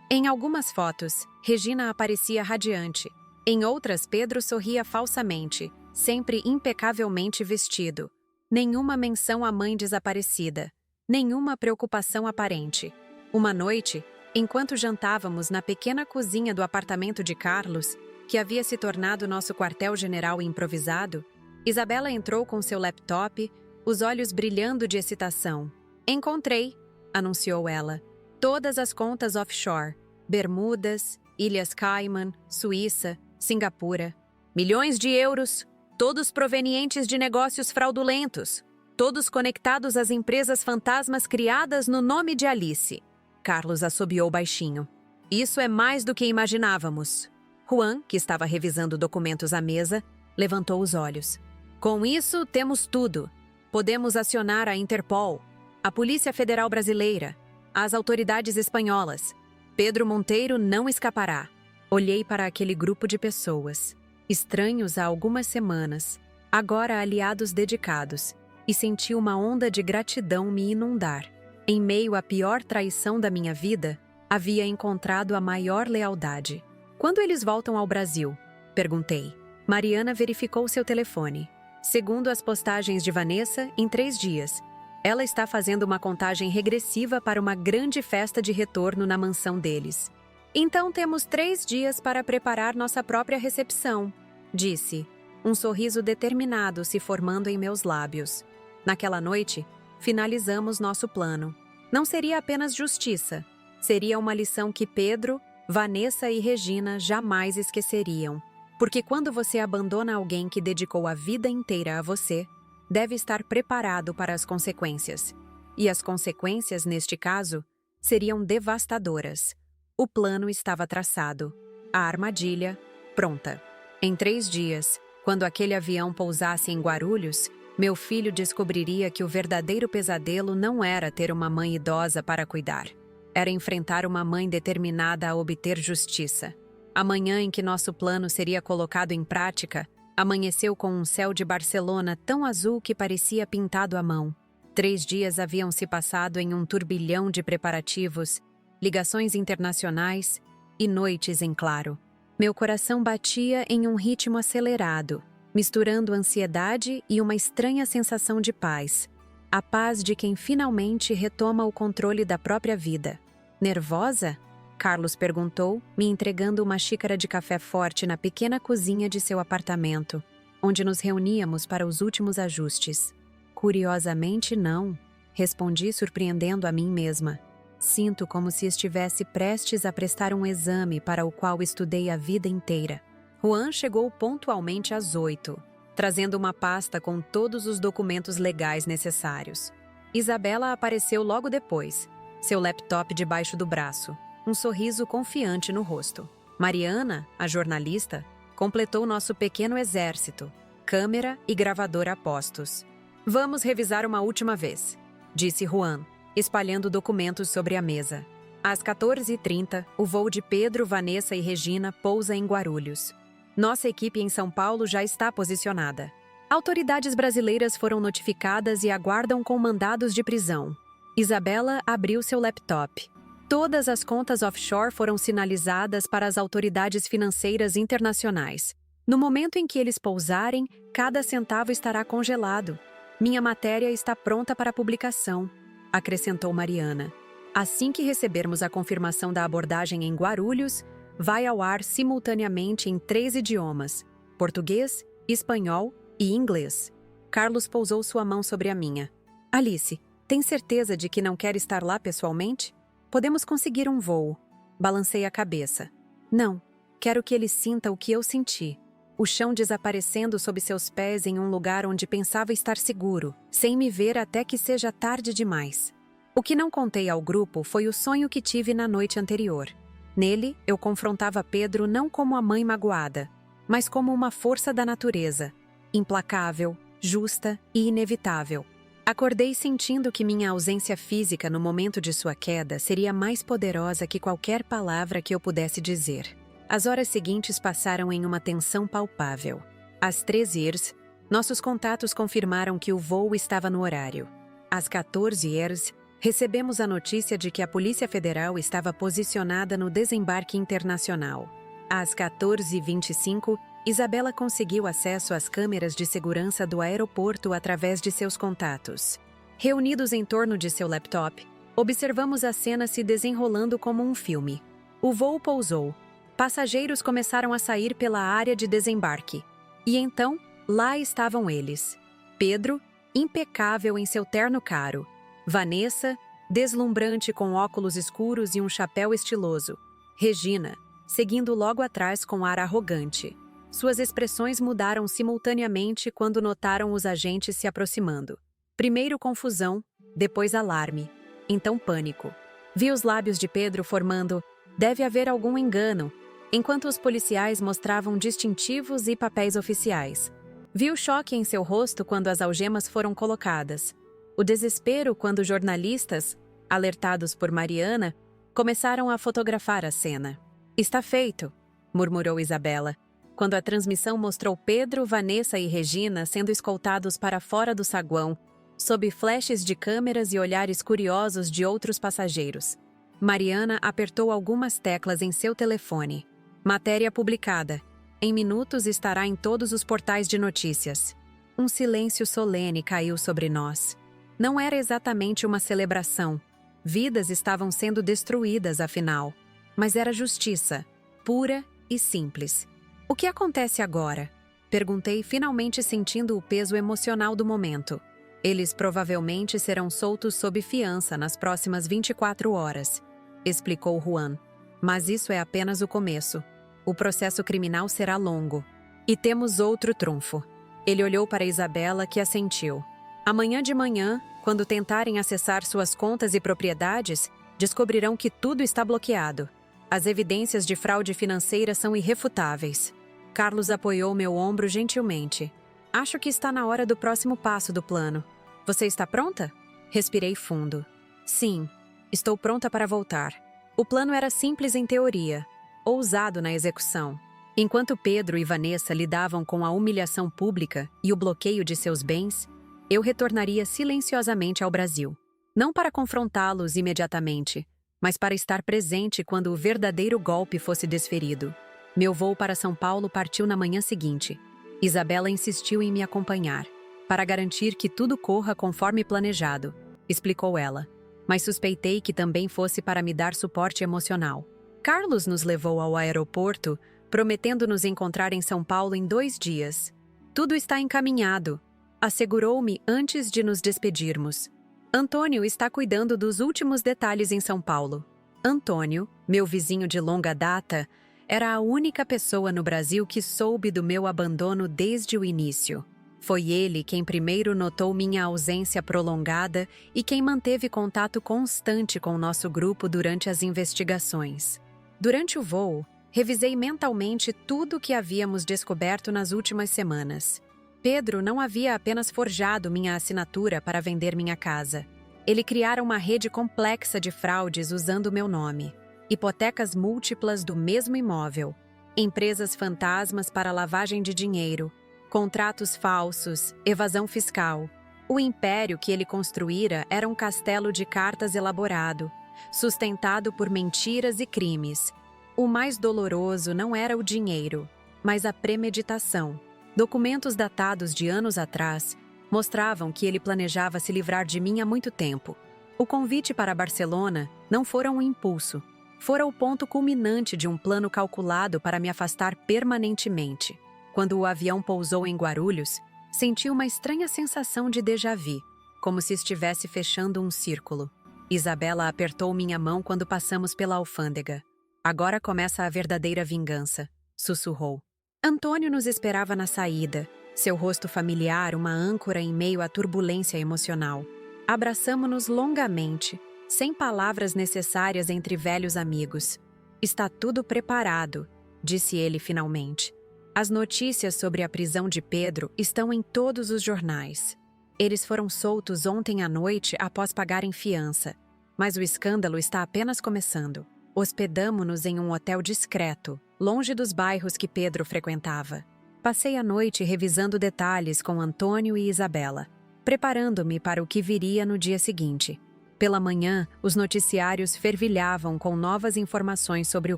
Em algumas fotos, Regina aparecia radiante. Em outras, Pedro sorria falsamente, sempre impecavelmente vestido. Nenhuma menção à mãe desaparecida. Nenhuma preocupação aparente. Uma noite, enquanto jantávamos na pequena cozinha do apartamento de Carlos, que havia se tornado nosso quartel-general improvisado, Isabela entrou com seu laptop, os olhos brilhando de excitação. Encontrei, anunciou ela, todas as contas offshore, Bermudas, Ilhas Cayman, Suíça, Singapura. Milhões de euros, todos provenientes de negócios fraudulentos, todos conectados às empresas fantasmas criadas no nome de Alice. Carlos assobiou baixinho. Isso é mais do que imaginávamos. Juan, que estava revisando documentos à mesa, levantou os olhos. Com isso, temos tudo. Podemos acionar a Interpol, a Polícia Federal Brasileira, as autoridades espanholas. Pedro Monteiro não escapará. Olhei para aquele grupo de pessoas, estranhos há algumas semanas, agora aliados dedicados, e senti uma onda de gratidão me inundar. Em meio à pior traição da minha vida, havia encontrado a maior lealdade. Quando eles voltam ao Brasil? Perguntei. Mariana verificou seu telefone. Segundo as postagens de Vanessa, em 3 dias. Ela está fazendo uma contagem regressiva para uma grande festa de retorno na mansão deles. Então temos 3 dias para preparar nossa própria recepção, disse, um sorriso determinado se formando em meus lábios. Naquela noite, finalizamos nosso plano. Não seria apenas justiça, seria uma lição que Pedro, Vanessa e Regina jamais esqueceriam. Porque quando você abandona alguém que dedicou a vida inteira a você, deve estar preparado para as consequências. E as consequências, neste caso, seriam devastadoras. O plano estava traçado. A armadilha, pronta. Em 3 dias, quando aquele avião pousasse em Guarulhos, meu filho descobriria que o verdadeiro pesadelo não era ter uma mãe idosa para cuidar. Era enfrentar uma mãe determinada a obter justiça. A manhã em que nosso plano seria colocado em prática, amanheceu com um céu de Barcelona tão azul que parecia pintado à mão. 3 dias haviam se passado em um turbilhão de preparativos, ligações internacionais e noites em claro. Meu coração batia em um ritmo acelerado, misturando ansiedade e uma estranha sensação de paz. A paz de quem finalmente retoma o controle da própria vida. Nervosa? Carlos perguntou, me entregando uma xícara de café forte na pequena cozinha de seu apartamento, onde nos reuníamos para os últimos ajustes. Curiosamente, não, respondi surpreendendo a mim mesma. Sinto como se estivesse prestes a prestar um exame para o qual estudei a vida inteira. Juan chegou pontualmente às 8, trazendo uma pasta com todos os documentos legais necessários. Isabela apareceu logo depois, seu laptop debaixo do braço, um sorriso confiante no rosto. Mariana, a jornalista, completou nosso pequeno exército, câmera e gravador a postos. Vamos revisar uma última vez, disse Juan, espalhando documentos sobre a mesa. Às 14h30, o voo de Pedro, Vanessa e Regina pousa em Guarulhos. Nossa equipe em São Paulo já está posicionada. Autoridades brasileiras foram notificadas e aguardam com mandados de prisão. Isabela abriu seu laptop. Todas as contas offshore foram sinalizadas para as autoridades financeiras internacionais. No momento em que eles pousarem, cada centavo estará congelado. Minha matéria está pronta para publicação, acrescentou Mariana. Assim que recebermos a confirmação da abordagem em Guarulhos, vai ao ar simultaneamente em 3 idiomas: português, espanhol e inglês. Carlos pousou sua mão sobre a minha. Alice, tem certeza de que não quer estar lá pessoalmente? Podemos conseguir um voo. Balancei a cabeça. Não, quero que ele sinta o que eu senti. O chão desaparecendo sob seus pés em um lugar onde pensava estar seguro, sem me ver até que seja tarde demais. O que não contei ao grupo foi o sonho que tive na noite anterior. Nele, eu confrontava Pedro não como a mãe magoada, mas como uma força da natureza, implacável, justa e inevitável. Acordei sentindo que minha ausência física no momento de sua queda seria mais poderosa que qualquer palavra que eu pudesse dizer. As horas seguintes passaram em uma tensão palpável. Às 13h, nossos contatos confirmaram que o voo estava no horário. Às 14h, recebemos a notícia de que a Polícia Federal estava posicionada no desembarque internacional. Às 14h25, Isabela conseguiu acesso às câmeras de segurança do aeroporto através de seus contatos. Reunidos em torno de seu laptop, observamos a cena se desenrolando como um filme. O voo pousou. Passageiros começaram a sair pela área de desembarque. E então, lá estavam eles. Pedro, impecável em seu terno caro. Vanessa, deslumbrante com óculos escuros e um chapéu estiloso. Regina, seguindo logo atrás com ar arrogante. Suas expressões mudaram simultaneamente quando notaram os agentes se aproximando. Primeiro confusão, depois alarme, então pânico. Vi os lábios de Pedro formando "deve haver algum engano", enquanto os policiais mostravam distintivos e papéis oficiais. Vi o choque em seu rosto quando as algemas foram colocadas. O desespero quando jornalistas, alertados por Mariana, começaram a fotografar a cena. "Está feito", murmurou Isabela, quando a transmissão mostrou Pedro, Vanessa e Regina sendo escoltados para fora do saguão, sob flashes de câmeras e olhares curiosos de outros passageiros. Mariana apertou algumas teclas em seu telefone. Matéria publicada. Em minutos estará em todos os portais de notícias. Um silêncio solene caiu sobre nós. Não era exatamente uma celebração. Vidas estavam sendo destruídas, afinal. Mas era justiça, pura e simples. "O que acontece agora?" Perguntei, finalmente sentindo o peso emocional do momento. "Eles provavelmente serão soltos sob fiança nas próximas 24 horas", explicou Juan. "Mas isso é apenas o começo. O processo criminal será longo. E temos outro trunfo." Ele olhou para Isabela, que assentiu. "Amanhã de manhã, quando tentarem acessar suas contas e propriedades, descobrirão que tudo está bloqueado. As evidências de fraude financeira são irrefutáveis." Carlos apoiou meu ombro gentilmente. "Acho que está na hora do próximo passo do plano. Você está pronta?" Respirei fundo. "Sim, estou pronta para voltar." O plano era simples em teoria, ousado na execução. Enquanto Pedro e Vanessa lidavam com a humilhação pública e o bloqueio de seus bens, eu retornaria silenciosamente ao Brasil. Não para confrontá-los imediatamente, mas para estar presente quando o verdadeiro golpe fosse desferido. Meu voo para São Paulo partiu na manhã seguinte. Isabela insistiu em me acompanhar. para garantir que tudo corra conforme planejado, explicou ela. Mas suspeitei que também fosse para me dar suporte emocional. Carlos nos levou ao aeroporto, prometendo nos encontrar em São Paulo em 2 dias. Tudo está encaminhado, assegurou-me antes de nos despedirmos. Antônio está cuidando dos últimos detalhes em São Paulo. Antônio, meu vizinho de longa data, era a única pessoa no Brasil que soube do meu abandono desde o início. Foi ele quem primeiro notou minha ausência prolongada e quem manteve contato constante com nosso grupo durante as investigações. Durante o voo, revisei mentalmente tudo o que havíamos descoberto nas últimas semanas. Pedro não havia apenas forjado minha assinatura para vender minha casa. Ele criara uma rede complexa de fraudes usando meu nome. Hipotecas múltiplas do mesmo imóvel, empresas fantasmas para lavagem de dinheiro, contratos falsos, evasão fiscal. O império que ele construíra era um castelo de cartas elaborado, sustentado por mentiras e crimes. O mais doloroso não era o dinheiro, mas a premeditação. Documentos datados de anos atrás mostravam que ele planejava se livrar de mim há muito tempo. O convite para Barcelona não fora um impulso, fora o ponto culminante de um plano calculado para me afastar permanentemente. Quando o avião pousou em Guarulhos, senti uma estranha sensação de déjà-vu, como se estivesse fechando um círculo. Isabela apertou minha mão quando passamos pela alfândega. Agora começa a verdadeira vingança, sussurrou. Antônio nos esperava na saída, seu rosto familiar uma âncora em meio à turbulência emocional. Abraçamo-nos longamente, sem palavras necessárias entre velhos amigos. Está tudo preparado, disse ele finalmente. As notícias sobre a prisão de Pedro estão em todos os jornais. Eles foram soltos ontem à noite após pagarem fiança, mas o escândalo está apenas começando. Hospedamo-nos em um hotel discreto, longe dos bairros que Pedro frequentava. Passei a noite revisando detalhes com Antônio e Isabela, preparando-me para o que viria no dia seguinte. Pela manhã, os noticiários fervilhavam com novas informações sobre o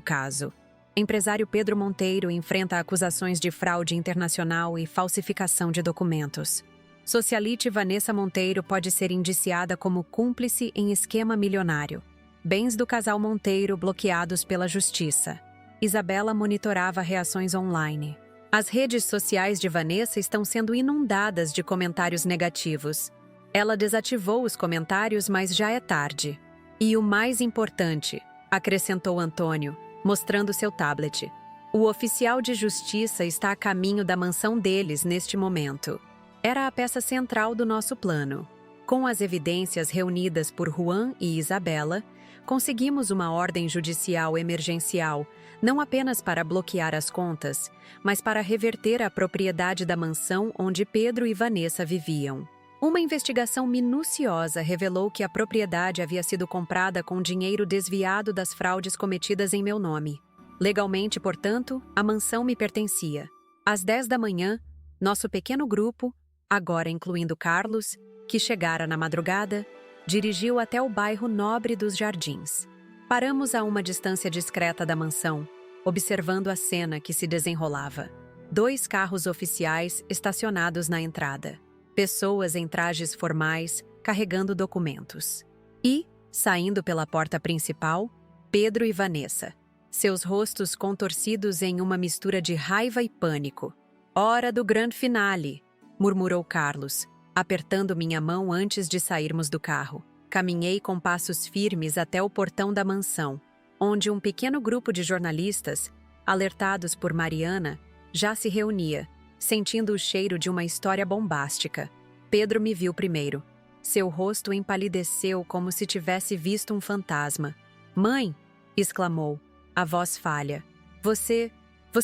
caso. Empresário Pedro Monteiro enfrenta acusações de fraude internacional e falsificação de documentos. Socialite Vanessa Monteiro pode ser indiciada como cúmplice em esquema milionário. Bens do casal Monteiro bloqueados pela justiça. Isabela monitorava reações online. As redes sociais de Vanessa estão sendo inundadas de comentários negativos. Ela desativou os comentários, mas já é tarde. E o mais importante, acrescentou Antônio, mostrando seu tablet. O oficial de justiça está a caminho da mansão deles neste momento. Era a peça central do nosso plano. Com as evidências reunidas por Juan e Isabela, conseguimos uma ordem judicial emergencial, não apenas para bloquear as contas, mas para reverter a propriedade da mansão onde Pedro e Vanessa viviam. Uma investigação minuciosa revelou que a propriedade havia sido comprada com dinheiro desviado das fraudes cometidas em meu nome. Legalmente, portanto, a mansão me pertencia. Às 10 da manhã, nosso pequeno grupo, agora incluindo Carlos, que chegara na madrugada, dirigiu até o bairro Nobre dos Jardins. Paramos a uma distância discreta da mansão, observando a cena que se desenrolava. 2 carros oficiais estacionados na entrada. Pessoas em trajes formais, carregando documentos. E, saindo pela porta principal, Pedro e Vanessa, seus rostos contorcidos em uma mistura de raiva e pânico. Hora do grande finale, murmurou Carlos, apertando minha mão antes de sairmos do carro. Caminhei com passos firmes até o portão da mansão, onde um pequeno grupo de jornalistas, alertados por Mariana, já se reunia, sentindo o cheiro de uma história bombástica. Pedro me viu primeiro. Seu rosto empalideceu como se tivesse visto um fantasma. "Mãe!" exclamou, a voz falha. Você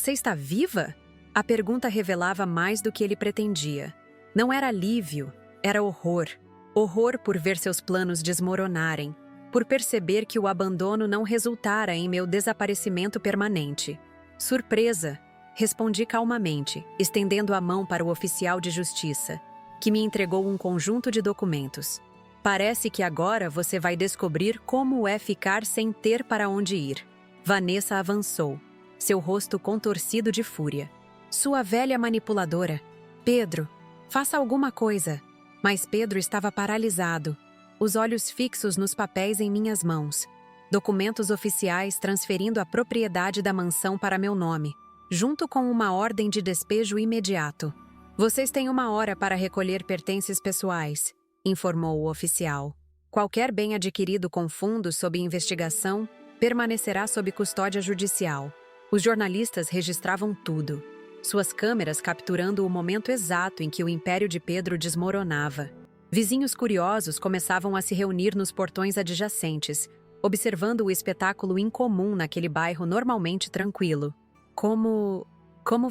está viva?" A pergunta revelava mais do que ele pretendia. Não era alívio, era horror. Horror por ver seus planos desmoronarem, por perceber que o abandono não resultara em meu desaparecimento permanente. Surpresa, respondi calmamente, estendendo a mão para o oficial de justiça, que me entregou um conjunto de documentos. Parece que agora você vai descobrir como é ficar sem ter para onde ir. Vanessa avançou, seu rosto contorcido de fúria. Sua velha manipuladora. Pedro, Faça alguma coisa. Mas Pedro estava paralisado, os olhos fixos nos papéis em minhas mãos. Documentos oficiais transferindo a propriedade da mansão para meu nome, junto com uma ordem de despejo imediato. Vocês têm 1 hora para recolher pertences pessoais, informou o oficial. Qualquer bem adquirido com fundos sob investigação permanecerá sob custódia judicial. Os jornalistas registravam tudo, suas câmeras capturando o momento exato em que o império de Pedro desmoronava. Vizinhos curiosos começavam a se reunir nos portões adjacentes, observando o espetáculo incomum naquele bairro normalmente tranquilo. Como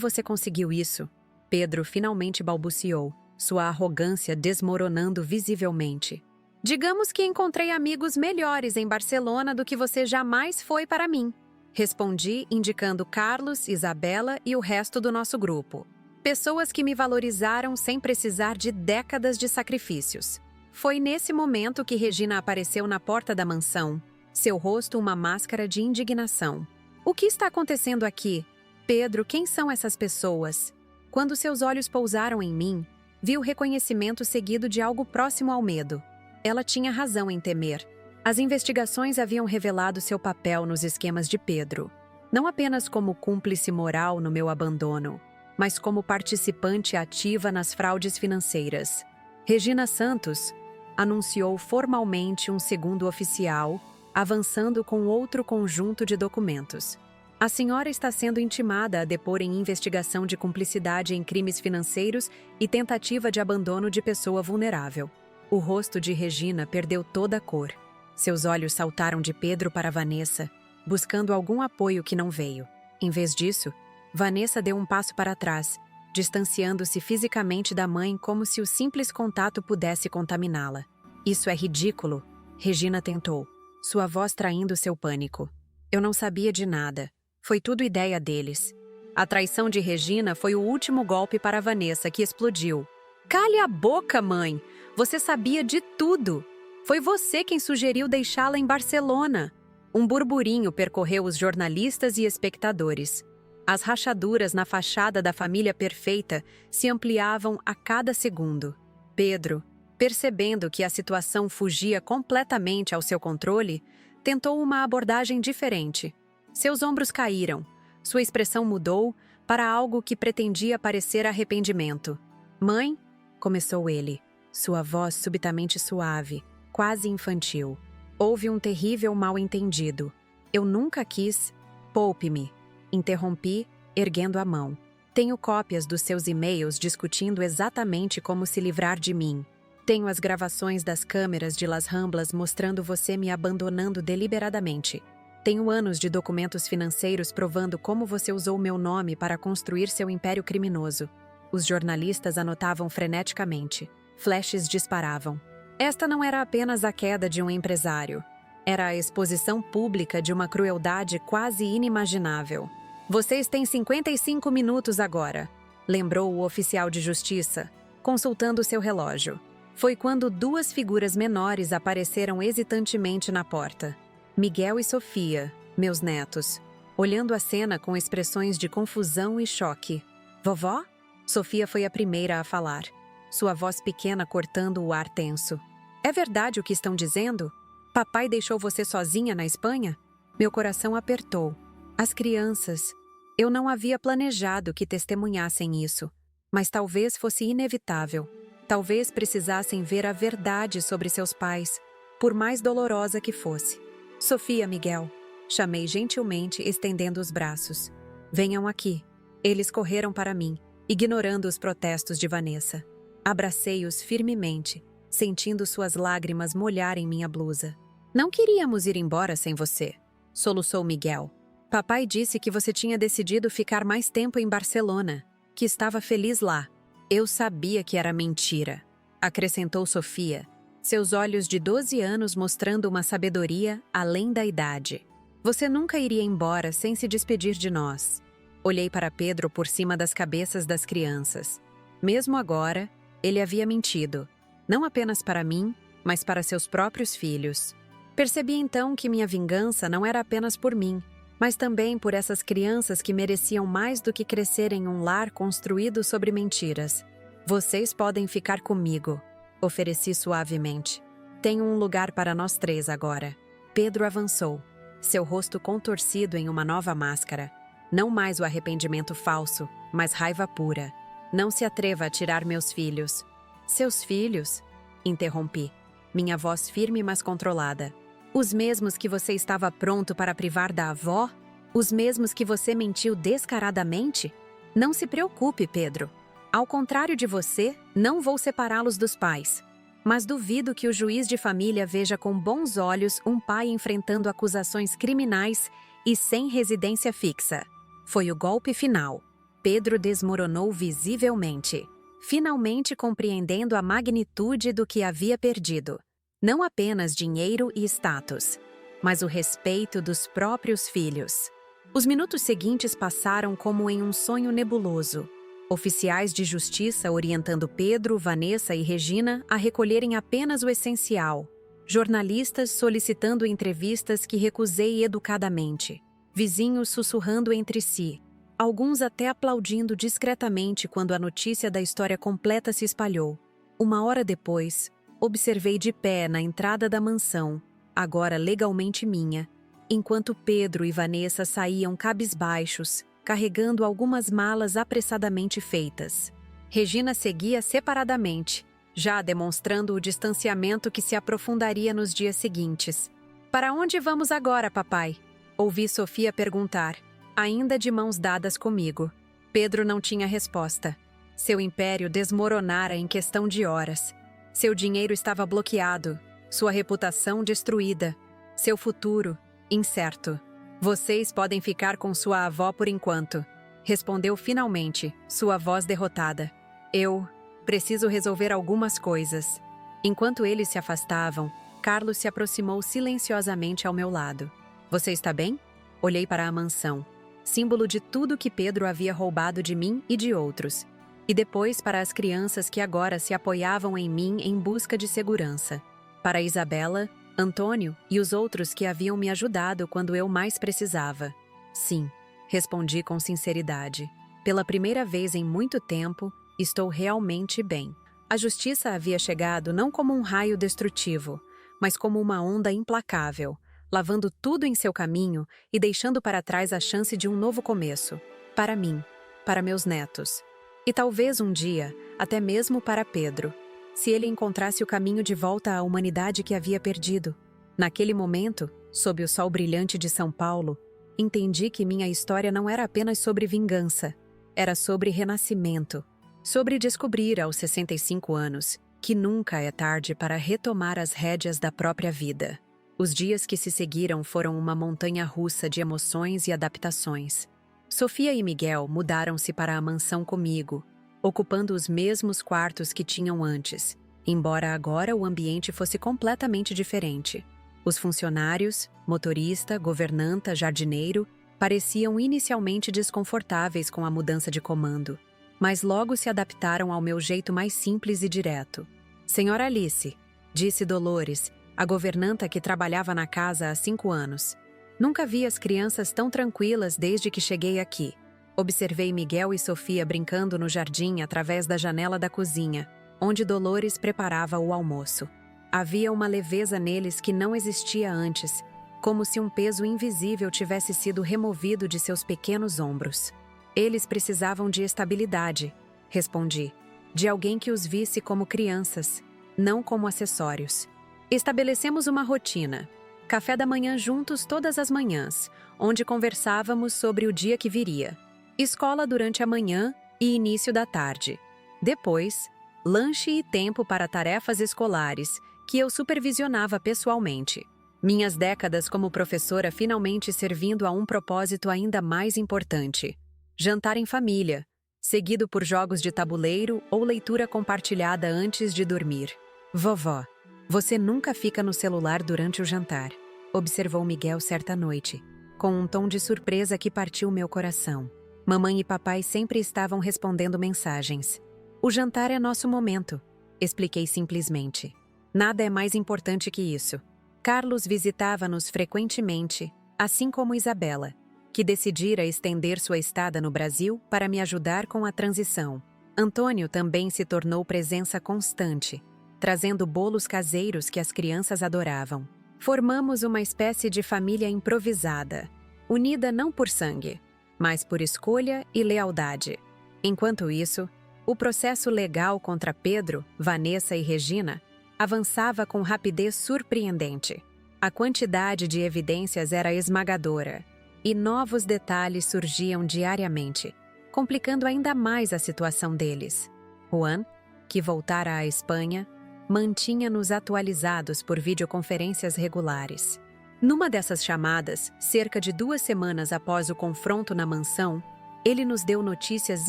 você conseguiu isso? Pedro finalmente balbuciou, sua arrogância desmoronando visivelmente. Digamos que encontrei amigos melhores em Barcelona do que você jamais foi para mim. Respondi, indicando Carlos, Isabela e o resto do nosso grupo. Pessoas que me valorizaram sem precisar de décadas de sacrifícios. Foi nesse momento que Regina apareceu na porta da mansão, seu rosto uma máscara de indignação. O que está acontecendo aqui? Pedro, quem são essas pessoas? Quando seus olhos pousaram em mim, vi o reconhecimento seguido de algo próximo ao medo. Ela tinha razão em temer. As investigações haviam revelado seu papel nos esquemas de Pedro, não apenas como cúmplice moral no meu abandono, mas como participante ativa nas fraudes financeiras. Regina Santos anunciou formalmente um segundo oficial, avançando com outro conjunto de documentos. A senhora está sendo intimada a depor em investigação de cumplicidade em crimes financeiros e tentativa de abandono de pessoa vulnerável. O rosto de Regina perdeu toda a cor. Seus olhos saltaram de Pedro para Vanessa, buscando algum apoio que não veio. Em vez disso, Vanessa deu um passo para trás, distanciando-se fisicamente da mãe como se o simples contato pudesse contaminá-la. Isso é ridículo, Regina tentou, sua voz traindo seu pânico. Eu não sabia de nada. Foi tudo ideia deles. A traição de Regina foi o último golpe para Vanessa, que explodiu. Cale a boca, mãe! Você sabia de tudo! Foi você quem sugeriu deixá-la em Barcelona. Um burburinho percorreu os jornalistas e espectadores. As rachaduras na fachada da família perfeita se ampliavam a cada segundo. Pedro, percebendo que a situação fugia completamente ao seu controle, tentou uma abordagem diferente. Seus ombros caíram. Sua expressão mudou para algo que pretendia parecer arrependimento. Mãe, começou ele, sua voz subitamente suave, quase infantil. Houve um terrível mal-entendido. Eu nunca quis... Poupe-me. Interrompi, erguendo a mão. Tenho cópias dos seus e-mails discutindo exatamente como se livrar de mim. Tenho as gravações das câmeras de Las Ramblas mostrando você me abandonando deliberadamente. Tenho anos de documentos financeiros provando como você usou meu nome para construir seu império criminoso. Os jornalistas anotavam freneticamente. Flashes disparavam. Esta não era apenas a queda de um empresário. Era a exposição pública de uma crueldade quase inimaginável. Vocês têm 55 minutos agora, lembrou o oficial de justiça, consultando seu relógio. Foi quando 2 figuras menores apareceram hesitantemente na porta. Miguel e Sofia, meus netos, olhando a cena com expressões de confusão e choque. Vovó? Sofia foi a primeira a falar, sua voz pequena cortando o ar tenso. É verdade o que estão dizendo? Papai deixou você sozinha na Espanha? Meu coração apertou. As crianças. Eu não havia planejado que testemunhassem isso, mas talvez fosse inevitável. Talvez precisassem ver a verdade sobre seus pais, por mais dolorosa que fosse. Sofia, Miguel, chamei gentilmente, estendendo os braços. Venham aqui. Eles correram para mim, ignorando os protestos de Vanessa. Abracei-os firmemente, sentindo suas lágrimas molharem minha blusa. Não queríamos ir embora sem você, soluçou Miguel. Papai disse que você tinha decidido ficar mais tempo em Barcelona, que estava feliz lá. Eu sabia que era mentira, acrescentou Sofia, seus olhos de 12 anos mostrando uma sabedoria além da idade. Você nunca iria embora sem se despedir de nós. Olhei para Pedro por cima das cabeças das crianças. Mesmo agora, ele havia mentido, não apenas para mim, mas para seus próprios filhos. Percebi então que minha vingança não era apenas por mim, mas também por essas crianças que mereciam mais do que crescer em um lar construído sobre mentiras. Vocês podem ficar comigo, ofereci suavemente. Tenho um lugar para nós três agora. Pedro avançou, seu rosto contorcido em uma nova máscara. Não mais o arrependimento falso, mas raiva pura. Não se atreva a tirar meus filhos. Seus filhos? Interrompi, minha voz firme mas controlada. Os mesmos que você estava pronto para privar da avó? Os mesmos que você mentiu descaradamente? Não se preocupe, Pedro. Ao contrário de você, não vou separá-los dos pais. Mas duvido que o juiz de família veja com bons olhos um pai enfrentando acusações criminais e sem residência fixa. Foi o golpe final. Pedro desmoronou visivelmente, finalmente compreendendo a magnitude do que havia perdido. Não apenas dinheiro e status, mas o respeito dos próprios filhos. Os minutos seguintes passaram como em um sonho nebuloso. Oficiais de justiça orientando Pedro, Vanessa e Regina a recolherem apenas o essencial. Jornalistas solicitando entrevistas que recusei educadamente. Vizinhos sussurrando entre si. Alguns até aplaudindo discretamente quando a notícia da história completa se espalhou. Uma hora depois, observei de pé na entrada da mansão, agora legalmente minha, enquanto Pedro e Vanessa saíam cabisbaixos, carregando algumas malas apressadamente feitas. Regina seguia separadamente, já demonstrando o distanciamento que se aprofundaria nos dias seguintes. "Para onde vamos agora, papai?" Ouvi Sofia perguntar, ainda de mãos dadas comigo. Pedro não tinha resposta. Seu império desmoronara em questão de horas. Seu dinheiro estava bloqueado, sua reputação destruída, seu futuro incerto. "Vocês podem ficar com sua avó por enquanto", respondeu finalmente, sua voz derrotada. "Eu preciso resolver algumas coisas." Enquanto eles se afastavam, Carlos se aproximou silenciosamente ao meu lado. "Você está bem?" Olhei para a mansão, símbolo de tudo que Pedro havia roubado de mim e de outros. E depois para as crianças que agora se apoiavam em mim em busca de segurança. Para Isabela, Antônio e os outros que haviam me ajudado quando eu mais precisava. "Sim", respondi com sinceridade. "Pela primeira vez em muito tempo, estou realmente bem." A justiça havia chegado não como um raio destrutivo, mas como uma onda implacável, lavando tudo em seu caminho e deixando para trás a chance de um novo começo. Para mim, para meus netos. E talvez um dia, até mesmo para Pedro, se ele encontrasse o caminho de volta à humanidade que havia perdido. Naquele momento, sob o sol brilhante de São Paulo, entendi que minha história não era apenas sobre vingança, era sobre renascimento, sobre descobrir aos 65 anos que nunca é tarde para retomar as rédeas da própria vida. Os dias que se seguiram foram uma montanha-russa de emoções e adaptações. Sofia e Miguel mudaram-se para a mansão comigo, ocupando os mesmos quartos que tinham antes, embora agora o ambiente fosse completamente diferente. Os funcionários, motorista, governanta, jardineiro, pareciam inicialmente desconfortáveis com a mudança de comando, mas logo se adaptaram ao meu jeito mais simples e direto. "Senhora Alice", disse Dolores, a governanta que trabalhava na casa há 5 anos. "Nunca vi as crianças tão tranquilas desde que cheguei aqui." Observei Miguel e Sofia brincando no jardim através da janela da cozinha, onde Dolores preparava o almoço. Havia uma leveza neles que não existia antes, como se um peso invisível tivesse sido removido de seus pequenos ombros. "Eles precisavam de estabilidade", respondi, "de alguém que os visse como crianças, não como acessórios." Estabelecemos uma rotina. Café da manhã juntos todas as manhãs, onde conversávamos sobre o dia que viria. Escola durante a manhã e início da tarde. Depois, lanche e tempo para tarefas escolares, que eu supervisionava pessoalmente. Minhas décadas como professora finalmente servindo a um propósito ainda mais importante. Jantar em família, seguido por jogos de tabuleiro ou leitura compartilhada antes de dormir. "Vovó, você nunca fica no celular durante o jantar", observou Miguel certa noite, com um tom de surpresa que partiu meu coração. Mamãe e papai sempre estavam respondendo mensagens. "O jantar é nosso momento", expliquei simplesmente. "Nada é mais importante que isso." Carlos visitava-nos frequentemente, assim como Isabela, que decidira estender sua estada no Brasil para me ajudar com a transição. Antônio também se tornou presença constante, trazendo bolos caseiros que as crianças adoravam. Formamos uma espécie de família improvisada, unida não por sangue, mas por escolha e lealdade. Enquanto isso, o processo legal contra Pedro, Vanessa e Regina avançava com rapidez surpreendente. A quantidade de evidências era esmagadora, e novos detalhes surgiam diariamente, complicando ainda mais a situação deles. Juan, que voltara à Espanha, mantinha-nos atualizados por videoconferências regulares. Numa dessas chamadas, cerca de 2 semanas após o confronto na mansão, ele nos deu notícias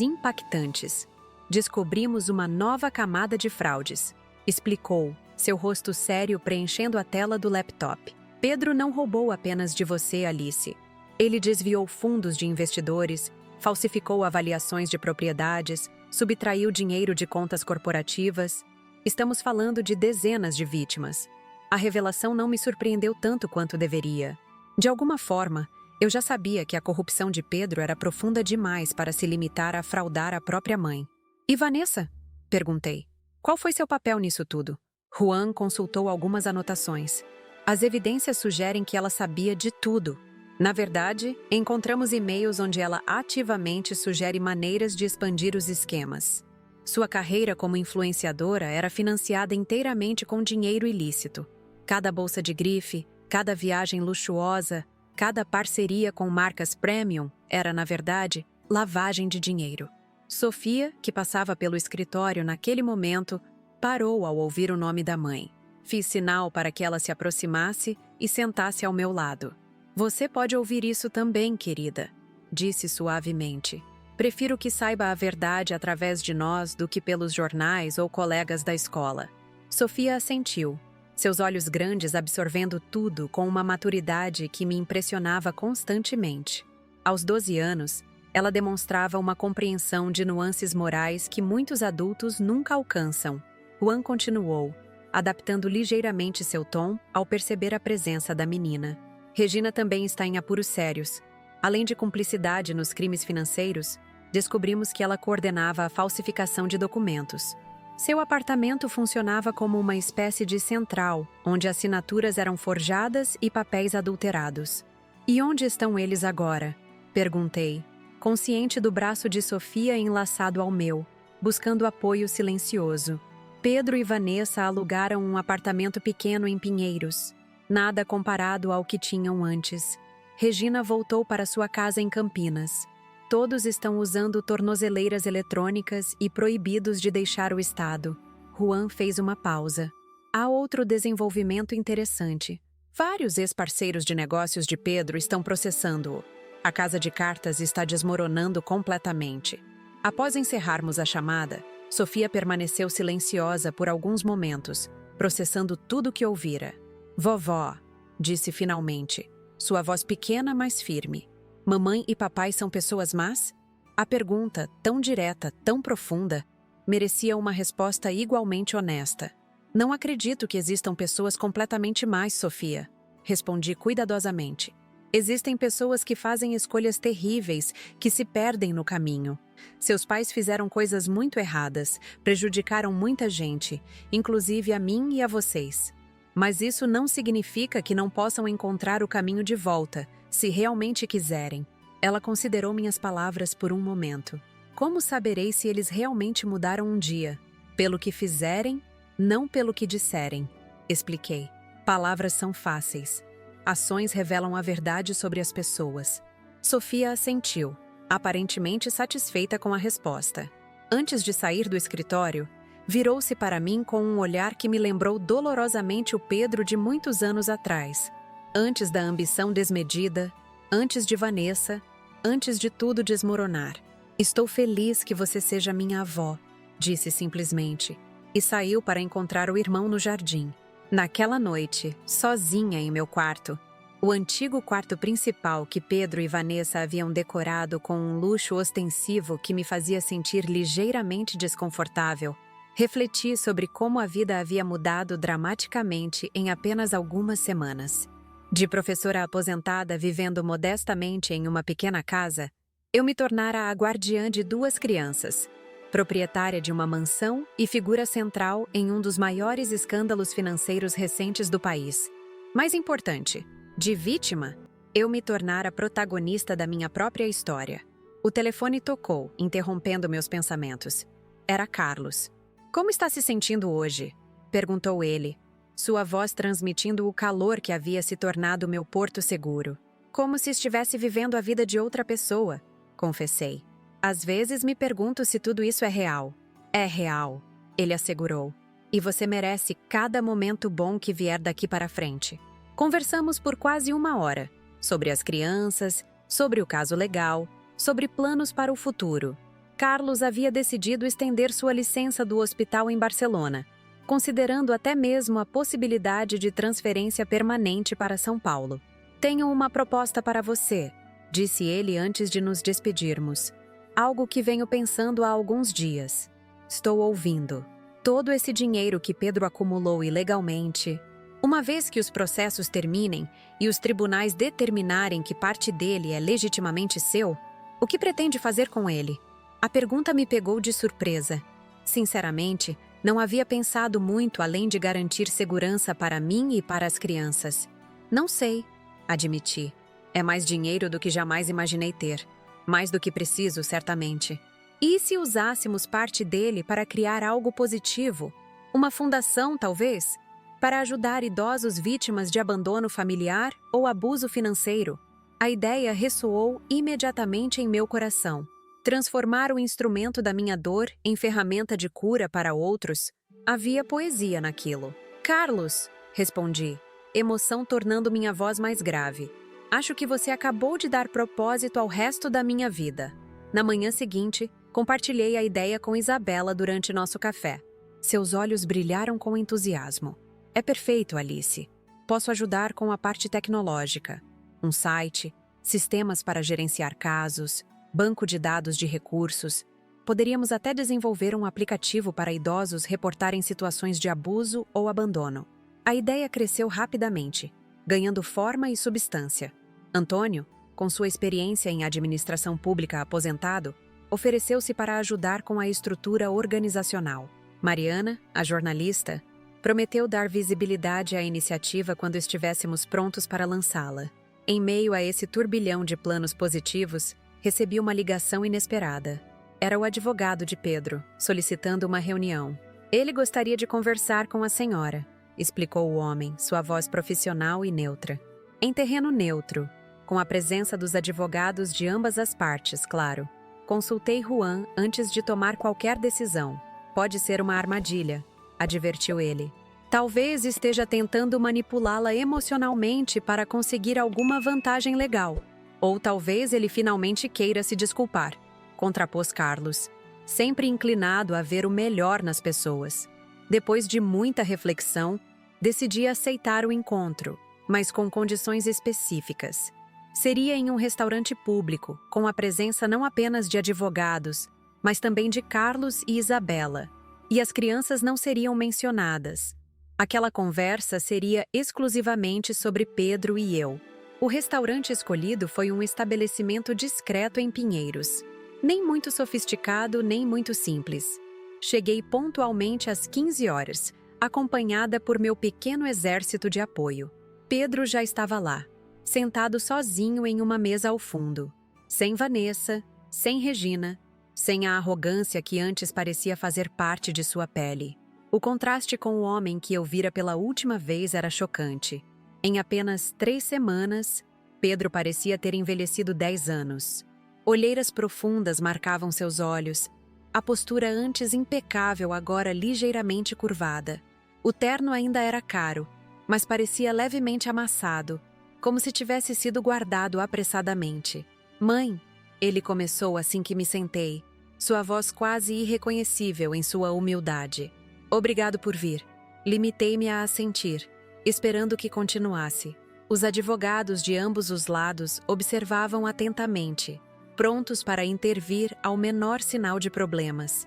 impactantes. Descobrimos uma nova camada de fraudes, explicou, seu rosto sério preenchendo a tela do laptop. Pedro não roubou apenas de você, Alice. Ele desviou fundos de investidores, falsificou avaliações de propriedades, subtraiu dinheiro de contas corporativas. Estamos falando de dezenas de vítimas. A revelação não me surpreendeu tanto quanto deveria. De alguma forma, eu já sabia que a corrupção de Pedro era profunda demais para se limitar a fraudar a própria mãe. E Vanessa? Perguntei. Qual foi seu papel nisso tudo? Juan consultou algumas anotações. As evidências sugerem que ela sabia de tudo. Na verdade, encontramos e-mails onde ela ativamente sugere maneiras de expandir os esquemas. Sua carreira como influenciadora era financiada inteiramente com dinheiro ilícito. Cada bolsa de grife, cada viagem luxuosa, cada parceria com marcas premium era, na verdade, lavagem de dinheiro. Sofia, que passava pelo escritório naquele momento, parou ao ouvir o nome da mãe. Fiz sinal para que ela se aproximasse e sentasse ao meu lado. Você pode ouvir isso também, querida, disse suavemente. Prefiro que saiba a verdade através de nós do que pelos jornais ou colegas da escola. Sofia assentiu, seus olhos grandes absorvendo tudo com uma maturidade que me impressionava constantemente. Aos 12 anos, ela demonstrava uma compreensão de nuances morais que muitos adultos nunca alcançam. Juan continuou, adaptando ligeiramente seu tom ao perceber a presença da menina. Regina também está em apuros sérios. Além de cumplicidade nos crimes financeiros, descobrimos que ela coordenava a falsificação de documentos. Seu apartamento funcionava como uma espécie de central, onde assinaturas eram forjadas e papéis adulterados. E onde estão eles agora? Perguntei, consciente do braço de Sofia enlaçado ao meu, buscando apoio silencioso. Pedro e Vanessa alugaram um apartamento pequeno em Pinheiros, nada comparado ao que tinham antes. Regina voltou para sua casa em Campinas. Todos estão usando tornozeleiras eletrônicas e proibidos de deixar o estado. Juan fez uma pausa. Há outro desenvolvimento interessante. Vários ex-parceiros de negócios de Pedro estão processando-o. A casa de cartas está desmoronando completamente. Após encerrarmos a chamada, Sofia permaneceu silenciosa por alguns momentos, processando tudo o que ouvira. Vovó, disse finalmente, sua voz pequena, mas firme. Mamãe e papai são pessoas más? A pergunta, tão direta, tão profunda, merecia uma resposta igualmente honesta. Não acredito que existam pessoas completamente más, Sofia, respondi cuidadosamente. Existem pessoas que fazem escolhas terríveis, que se perdem no caminho. Seus pais fizeram coisas muito erradas, prejudicaram muita gente, inclusive a mim e a vocês. Mas isso não significa que não possam encontrar o caminho de volta, se realmente quiserem. Ela considerou minhas palavras por um momento. Como saberei se eles realmente mudaram um dia? Pelo que fizerem, não pelo que disserem. Expliquei. Palavras são fáceis. Ações revelam a verdade sobre as pessoas. Sofia assentiu, aparentemente satisfeita com a resposta. Antes de sair do escritório, virou-se para mim com um olhar que me lembrou dolorosamente o Pedro de muitos anos atrás. Antes da ambição desmedida, antes de Vanessa, antes de tudo desmoronar. Estou feliz que você seja minha avó, disse simplesmente, e saiu para encontrar o irmão no jardim. Naquela noite, sozinha em meu quarto, o antigo quarto principal que Pedro e Vanessa haviam decorado com um luxo ostensivo que me fazia sentir ligeiramente desconfortável, refleti sobre como a vida havia mudado dramaticamente em apenas algumas semanas. De professora aposentada vivendo modestamente em uma pequena casa, eu me tornara a guardiã de 2 crianças. proprietária de uma mansão e figura central em um dos maiores escândalos financeiros recentes do país. Mais importante, de vítima, eu me tornara protagonista da minha própria história. O telefone tocou, interrompendo meus pensamentos. Era Carlos. "Como está se sentindo hoje?" perguntou ele, sua voz transmitindo o calor que havia se tornado meu porto seguro. "Como se estivesse vivendo a vida de outra pessoa", confessei. "Às vezes me pergunto se tudo isso é real." "É real", ele assegurou. "E você merece cada momento bom que vier daqui para frente." Conversamos por quase 1 hora, sobre as crianças, sobre o caso legal, sobre planos para o futuro. Carlos havia decidido estender sua licença do hospital em Barcelona, considerando até mesmo a possibilidade de transferência permanente para São Paulo. "Tenho uma proposta para você", disse ele antes de nos despedirmos. "Algo que venho pensando há alguns dias." "Estou ouvindo." "Todo esse dinheiro que Pedro acumulou ilegalmente, uma vez que os processos terminem e os tribunais determinarem que parte dele é legitimamente seu, o que pretende fazer com ele?" A pergunta me pegou de surpresa. Sinceramente, não havia pensado muito além de garantir segurança para mim e para as crianças. "Não sei", admiti. "É mais dinheiro do que jamais imaginei ter. Mais do que preciso, certamente. E se usássemos parte dele para criar algo positivo? Uma fundação, talvez? Para ajudar idosos vítimas de abandono familiar ou abuso financeiro?" A ideia ressoou imediatamente em meu coração. Transformar o instrumento da minha dor em ferramenta de cura para outros? Havia poesia naquilo. "Carlos", respondi, emoção tornando minha voz mais grave. "Acho que você acabou de dar propósito ao resto da minha vida." Na manhã seguinte, compartilhei a ideia com Isabela durante nosso café. Seus olhos brilharam com entusiasmo. "É perfeito, Alice. Posso ajudar com a parte tecnológica. Um site, sistemas para gerenciar casos, banco de dados de recursos. Poderíamos até desenvolver um aplicativo para idosos reportarem situações de abuso ou abandono." A ideia cresceu rapidamente, ganhando forma e substância. Antônio, com sua experiência em administração pública aposentado, ofereceu-se para ajudar com a estrutura organizacional. Mariana, a jornalista, prometeu dar visibilidade à iniciativa quando estivéssemos prontos para lançá-la. Em meio a esse turbilhão de planos positivos, recebi uma ligação inesperada. Era o advogado de Pedro, solicitando uma reunião. "Ele gostaria de conversar com a senhora", explicou o homem, sua voz profissional e neutra. Em terreno neutro, com a presença dos advogados de ambas as partes, claro. Consultei Juan antes de tomar qualquer decisão. "Pode ser uma armadilha", advertiu ele. "Talvez esteja tentando manipulá-la emocionalmente para conseguir alguma vantagem legal. Ou talvez ele finalmente queira se desculpar", contrapôs Carlos, sempre inclinado a ver o melhor nas pessoas. Depois de muita reflexão, decidi aceitar o encontro, mas com condições específicas. Seria em um restaurante público, com a presença não apenas de advogados, mas também de Carlos e Isabela. E as crianças não seriam mencionadas. Aquela conversa seria exclusivamente sobre Pedro e eu. O restaurante escolhido foi um estabelecimento discreto em Pinheiros. Nem muito sofisticado, nem muito simples. Cheguei pontualmente às 15 horas, acompanhada por meu pequeno exército de apoio. Pedro já estava lá, sentado sozinho em uma mesa ao fundo. Sem Vanessa, sem Regina, sem a arrogância que antes parecia fazer parte de sua pele. O contraste com o homem que eu vira pela última vez era chocante. Em apenas 3 semanas, Pedro parecia ter envelhecido 10 anos. Olheiras profundas marcavam seus olhos, a postura antes impecável agora ligeiramente curvada. O terno ainda era caro, mas parecia levemente amassado, como se tivesse sido guardado apressadamente. "Mãe", ele começou assim que me sentei, sua voz quase irreconhecível em sua humildade. "Obrigado por vir." Limitei-me a assentir, esperando que continuasse. Os advogados de ambos os lados observavam atentamente, prontos para intervir ao menor sinal de problemas.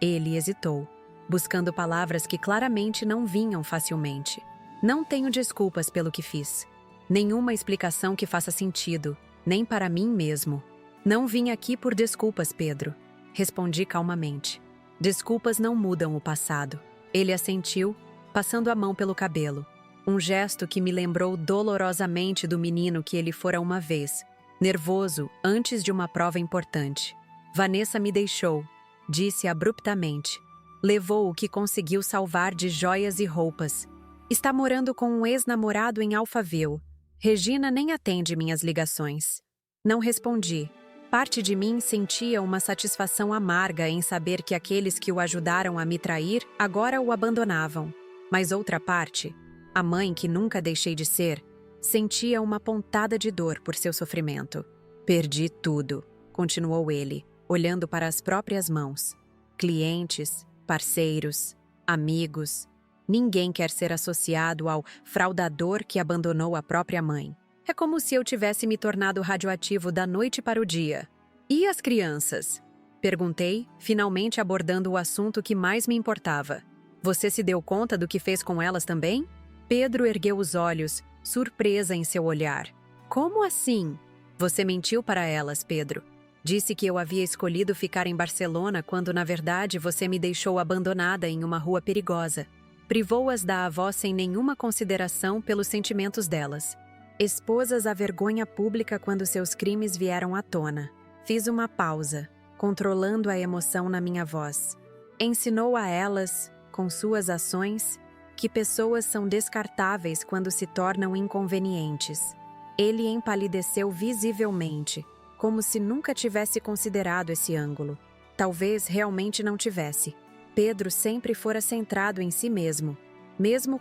Ele hesitou, buscando palavras que claramente não vinham facilmente. "Não tenho desculpas pelo que fiz. Nenhuma explicação que faça sentido, nem para mim mesmo. Não vim aqui por desculpas, Pedro. respondi calmamente. Desculpas não mudam o passado. Ele assentiu, passando a mão pelo cabelo. Um gesto que me lembrou dolorosamente do menino que ele fora uma vez, nervoso antes de uma prova importante. Vanessa me deixou, disse abruptamente. Levou o que conseguiu salvar de joias e roupas. Está morando com um ex-namorado em Alphaville. Regina nem atende minhas ligações. Não respondi. Parte de mim sentia uma satisfação amarga em saber que aqueles que o ajudaram a me trair agora o abandonavam. Mas outra parte, a mãe que nunca deixei de ser, sentia uma pontada de dor por seu sofrimento. Perdi tudo, continuou ele, olhando para as próprias mãos. Clientes, parceiros, amigos. Ninguém quer ser associado ao fraudador que abandonou a própria mãe. É como se eu tivesse me tornado radioativo da noite para o dia. E as crianças? Perguntei, finalmente abordando o assunto que mais me importava. Você se deu conta do que fez com elas também? Pedro ergueu os olhos, surpresa em seu olhar. Como assim? Você mentiu para elas, Pedro. Disse que eu havia escolhido ficar em Barcelona quando, na verdade, você me deixou abandonada em uma rua perigosa. Privou-as da avó sem nenhuma consideração pelos sentimentos delas. Expôs-as à vergonha pública quando seus crimes vieram à tona. Fiz uma pausa, controlando a emoção na minha voz. Ensinou a elas, com suas ações, que pessoas são descartáveis quando se tornam inconvenientes. Ele empalideceu visivelmente, como se nunca tivesse considerado esse ângulo. Talvez realmente não tivesse. Pedro sempre fora centrado em si mesmo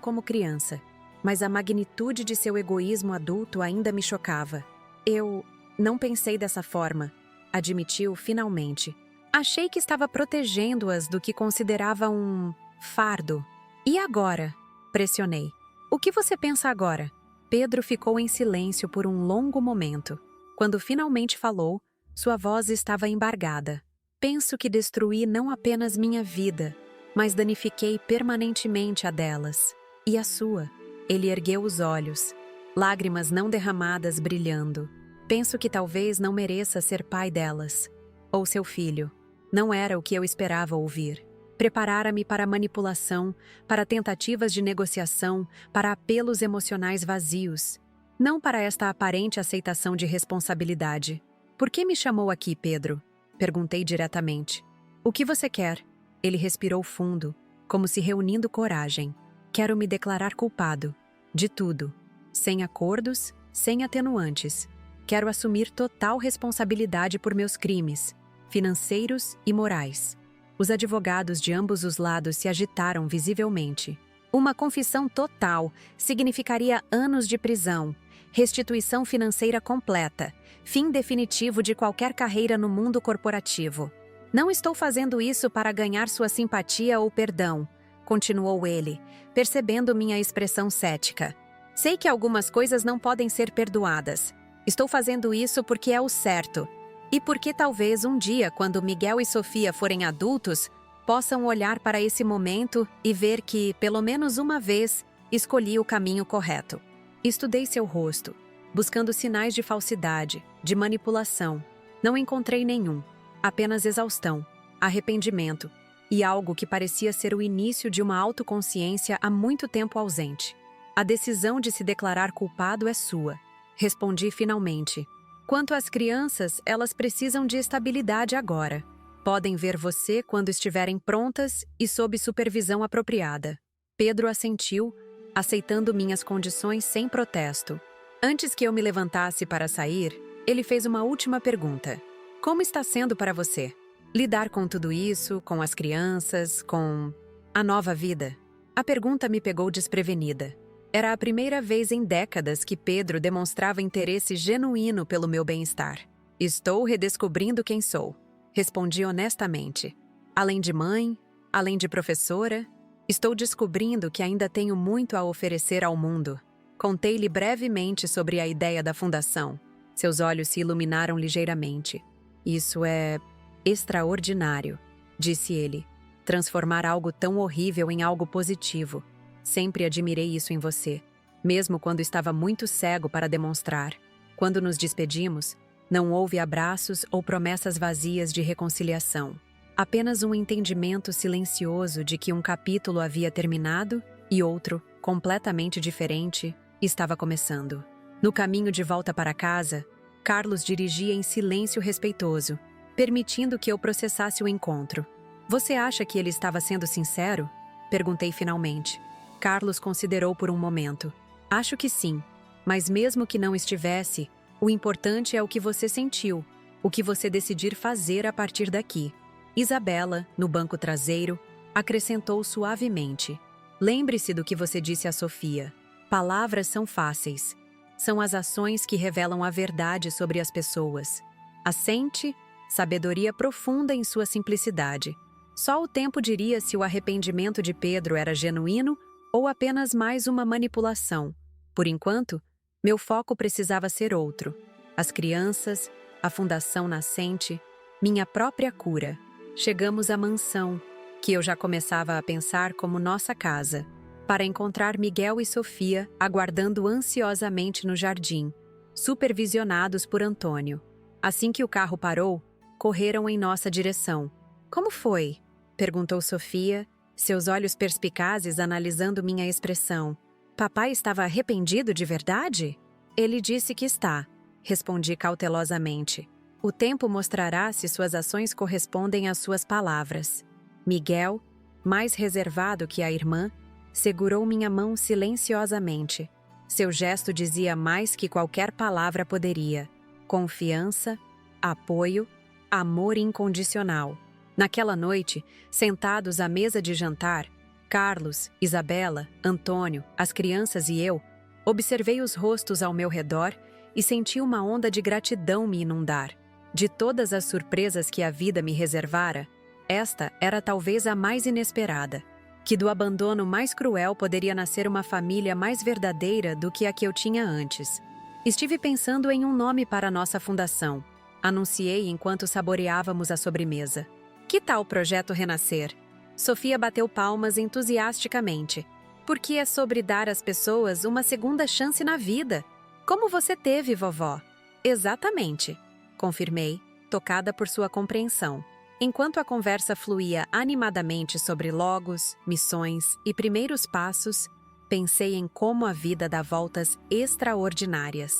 como criança. Mas a magnitude de seu egoísmo adulto ainda me chocava. Eu não pensei dessa forma, admitiu finalmente. Achei que estava protegendo-as do que considerava um fardo. E agora? Pressionei. O que você pensa agora? Pedro ficou em silêncio por um longo momento. Quando finalmente falou, sua voz estava embargada. Penso que destruí não apenas minha vida, mas danifiquei permanentemente a delas. E a sua? Ele ergueu os olhos, lágrimas não derramadas brilhando. Penso que talvez não mereça ser pai delas. Ou seu filho. Não era o que eu esperava ouvir. Preparara-me para manipulação, para tentativas de negociação, para apelos emocionais vazios. Não para esta aparente aceitação de responsabilidade. Por que me chamou aqui, Pedro? Perguntei diretamente. O que você quer? Ele respirou fundo, como se reunindo coragem. Quero me declarar culpado. De tudo. Sem acordos, sem atenuantes. Quero assumir total responsabilidade por meus crimes, financeiros e morais. Os advogados de ambos os lados se agitaram visivelmente. Uma confissão total significaria anos de prisão, restituição financeira completa, fim definitivo de qualquer carreira no mundo corporativo. Não estou fazendo isso para ganhar sua simpatia ou perdão, continuou ele, percebendo minha expressão cética. Sei que algumas coisas não podem ser perdoadas. Estou fazendo isso porque é o certo. E porque talvez um dia, quando Miguel e Sofia forem adultos, possam olhar para esse momento e ver que, pelo menos uma vez, escolhi o caminho correto. Estudei seu rosto, buscando sinais de falsidade, de manipulação. Não encontrei nenhum. Apenas exaustão, arrependimento e algo que parecia ser o início de uma autoconsciência há muito tempo ausente. A decisão de se declarar culpado é sua. Respondi finalmente. Quanto às crianças, elas precisam de estabilidade agora. Podem ver você quando estiverem prontas e sob supervisão apropriada. Pedro assentiu, aceitando minhas condições sem protesto. Antes que eu me levantasse para sair, ele fez uma última pergunta. Como está sendo para você? Lidar com tudo isso, com as crianças, com a nova vida? A pergunta me pegou desprevenida. Era a primeira vez em décadas que Pedro demonstrava interesse genuíno pelo meu bem-estar. Estou redescobrindo quem sou. Respondi honestamente. Além de mãe, além de professora, estou descobrindo que ainda tenho muito a oferecer ao mundo. Contei-lhe brevemente sobre a ideia da fundação. Seus olhos se iluminaram ligeiramente. Isso é extraordinário, disse ele. Transformar algo tão horrível em algo positivo. Sempre admirei isso em você, mesmo quando estava muito cego para demonstrar. Quando nos despedimos, não houve abraços ou promessas vazias de reconciliação. Apenas um entendimento silencioso de que um capítulo havia terminado e outro, completamente diferente, estava começando. No caminho de volta para casa, Carlos dirigia em silêncio respeitoso, permitindo que eu processasse o encontro. "Você acha que ele estava sendo sincero?" Perguntei finalmente. Carlos considerou por um momento. "Acho que sim, mas mesmo que não estivesse, o importante é o que você sentiu, o que você decidir fazer a partir daqui." Isabela, no banco traseiro, acrescentou suavemente: "Lembre-se do que você disse a Sofia. Palavras são fáceis. São as ações que revelam a verdade sobre as pessoas. Assente, sabedoria profunda em sua simplicidade. Só o tempo diria se o arrependimento de Pedro era genuíno ou apenas mais uma manipulação. Por enquanto, meu foco precisava ser outro. As crianças, a fundação nascente, minha própria cura. Chegamos à mansão, que eu já começava a pensar como nossa casa, para encontrar Miguel e Sofia aguardando ansiosamente no jardim, supervisionados por Antônio. Assim que o carro parou, correram em nossa direção. "Como foi?" perguntou Sofia, seus olhos perspicazes analisando minha expressão. "Papai estava arrependido de verdade?" "Ele disse que está", respondi cautelosamente. "O tempo mostrará se suas ações correspondem às suas palavras." Miguel, mais reservado que a irmã, segurou minha mão silenciosamente. Seu gesto dizia mais que qualquer palavra poderia. Confiança, apoio, amor incondicional. Naquela noite, sentados à mesa de jantar, Carlos, Isabela, Antônio, as crianças e eu, observei os rostos ao meu redor e senti uma onda de gratidão me inundar. De todas as surpresas que a vida me reservara, esta era talvez a mais inesperada. Que do abandono mais cruel poderia nascer uma família mais verdadeira do que a que eu tinha antes. Estive pensando em um nome para a nossa fundação. Anunciei enquanto saboreávamos a sobremesa. "Que tal o Projeto Renascer?" Sofia bateu palmas entusiasticamente. "Porque é sobre dar às pessoas uma segunda chance na vida. Como você teve, vovó?" "Exatamente", confirmei, tocada por sua compreensão. Enquanto a conversa fluía animadamente sobre logos, missões e primeiros passos, pensei em como a vida dá voltas extraordinárias.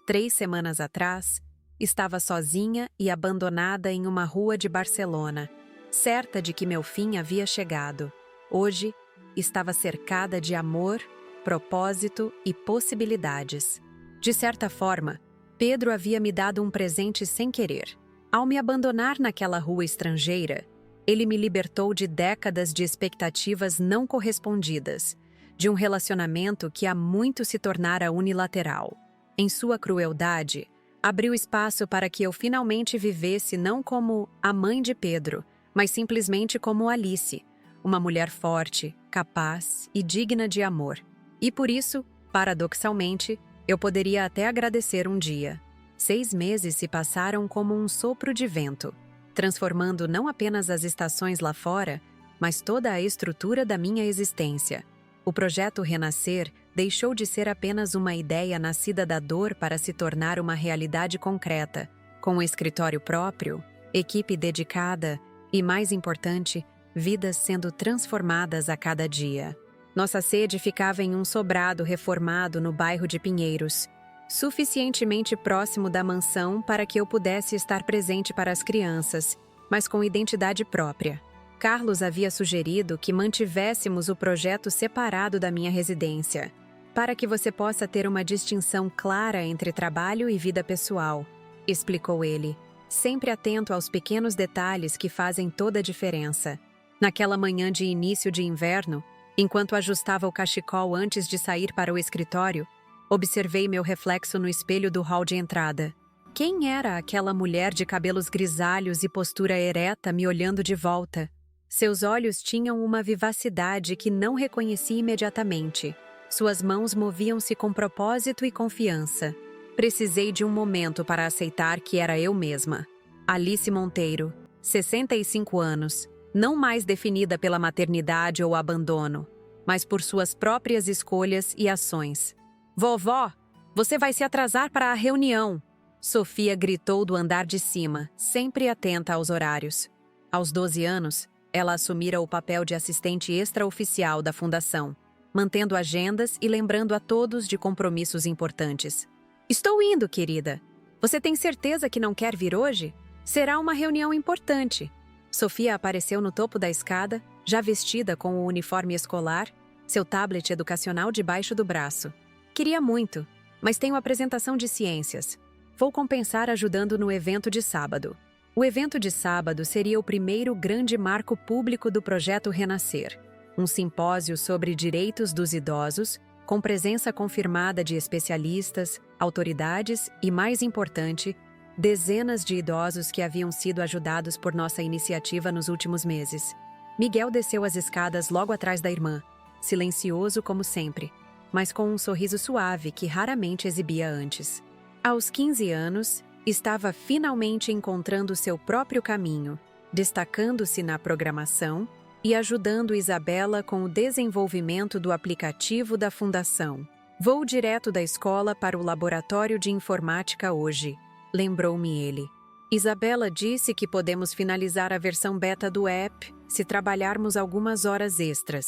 3 semanas atrás, estava sozinha e abandonada em uma rua de Barcelona, certa de que meu fim havia chegado. Hoje, estava cercada de amor, propósito e possibilidades. De certa forma, Pedro havia me dado um presente sem querer. Ao me abandonar naquela rua estrangeira, ele me libertou de décadas de expectativas não correspondidas, de um relacionamento que há muito se tornara unilateral. Em sua crueldade, abriu espaço para que eu finalmente vivesse não como a mãe de Pedro, mas simplesmente como Alice, uma mulher forte, capaz e digna de amor. E por isso, paradoxalmente, eu poderia até agradecer um dia. 6 meses se passaram como um sopro de vento, transformando não apenas as estações lá fora, mas toda a estrutura da minha existência. O projeto Renascer deixou de ser apenas uma ideia nascida da dor para se tornar uma realidade concreta, com um escritório próprio, equipe dedicada e, mais importante, vidas sendo transformadas a cada dia. Nossa sede ficava em um sobrado reformado no bairro de Pinheiros, suficientemente próximo da mansão para que eu pudesse estar presente para as crianças, mas com identidade própria. Carlos havia sugerido que mantivéssemos o projeto separado da minha residência, para que você possa ter uma distinção clara entre trabalho e vida pessoal, explicou ele, sempre atento aos pequenos detalhes que fazem toda a diferença. Naquela manhã de início de inverno, enquanto ajustava o cachecol antes de sair para o escritório, observei meu reflexo no espelho do hall de entrada. Quem era aquela mulher de cabelos grisalhos e postura ereta me olhando de volta? Seus olhos tinham uma vivacidade que não reconheci imediatamente. Suas mãos moviam-se com propósito e confiança. Precisei de um momento para aceitar que era eu mesma. Alice Monteiro, 65 anos, não mais definida pela maternidade ou abandono, mas por suas próprias escolhas e ações. "Vovó, você vai se atrasar para a reunião!" Sofia gritou do andar de cima, sempre atenta aos horários. Aos 12 anos, ela assumira o papel de assistente extraoficial da fundação, mantendo agendas e lembrando a todos de compromissos importantes. Estou indo, querida. Você tem certeza que não quer vir hoje? Será uma reunião importante. Sofia apareceu no topo da escada, já vestida com o uniforme escolar, seu tablet educacional debaixo do braço. Queria muito, mas tenho apresentação de ciências. Vou compensar ajudando no evento de sábado. O evento de sábado seria o primeiro grande marco público do projeto Renascer, um simpósio sobre direitos dos idosos, com presença confirmada de especialistas, autoridades e, mais importante, dezenas de idosos que haviam sido ajudados por nossa iniciativa nos últimos meses. Miguel desceu as escadas logo atrás da irmã, silencioso como sempre, mas com um sorriso suave que raramente exibia antes. Aos 15 anos, estava finalmente encontrando seu próprio caminho, destacando-se na programação e ajudando Isabela com o desenvolvimento do aplicativo da Fundação. Vou direto da escola para o laboratório de informática hoje, lembrou-me ele. Isabela disse que podemos finalizar a versão beta do app se trabalharmos algumas horas extras.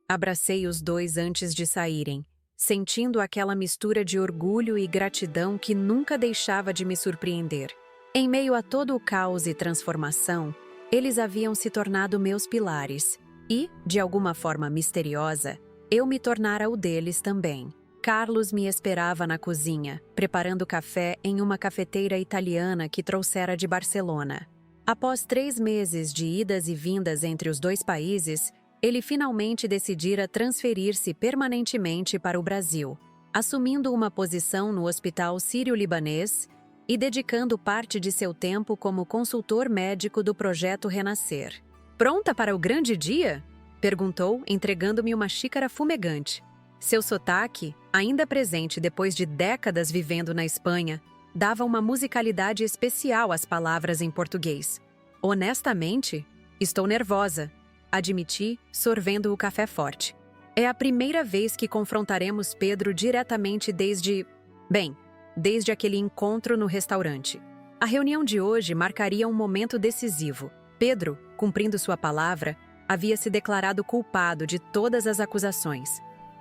Abracei os dois antes de saírem, sentindo aquela mistura de orgulho e gratidão que nunca deixava de me surpreender. Em meio a todo o caos e transformação, eles haviam se tornado meus pilares e, de alguma forma misteriosa, eu me tornara o deles também. Carlos me esperava na cozinha, preparando café em uma cafeteira italiana que trouxera de Barcelona. Após 3 meses de idas e vindas entre os dois países, ele finalmente decidira transferir-se permanentemente para o Brasil, assumindo uma posição no Hospital Sírio-Libanês e dedicando parte de seu tempo como consultor médico do projeto Renascer. "Pronta para o grande dia?" perguntou, entregando-me uma xícara fumegante. Seu sotaque, ainda presente depois de décadas vivendo na Espanha, dava uma musicalidade especial às palavras em português. "Honestamente, estou nervosa", admiti, sorvendo o café forte. "É a primeira vez que confrontaremos Pedro diretamente desde aquele encontro no restaurante. A reunião de hoje marcaria um momento decisivo. Pedro, cumprindo sua palavra, havia se declarado culpado de todas as acusações.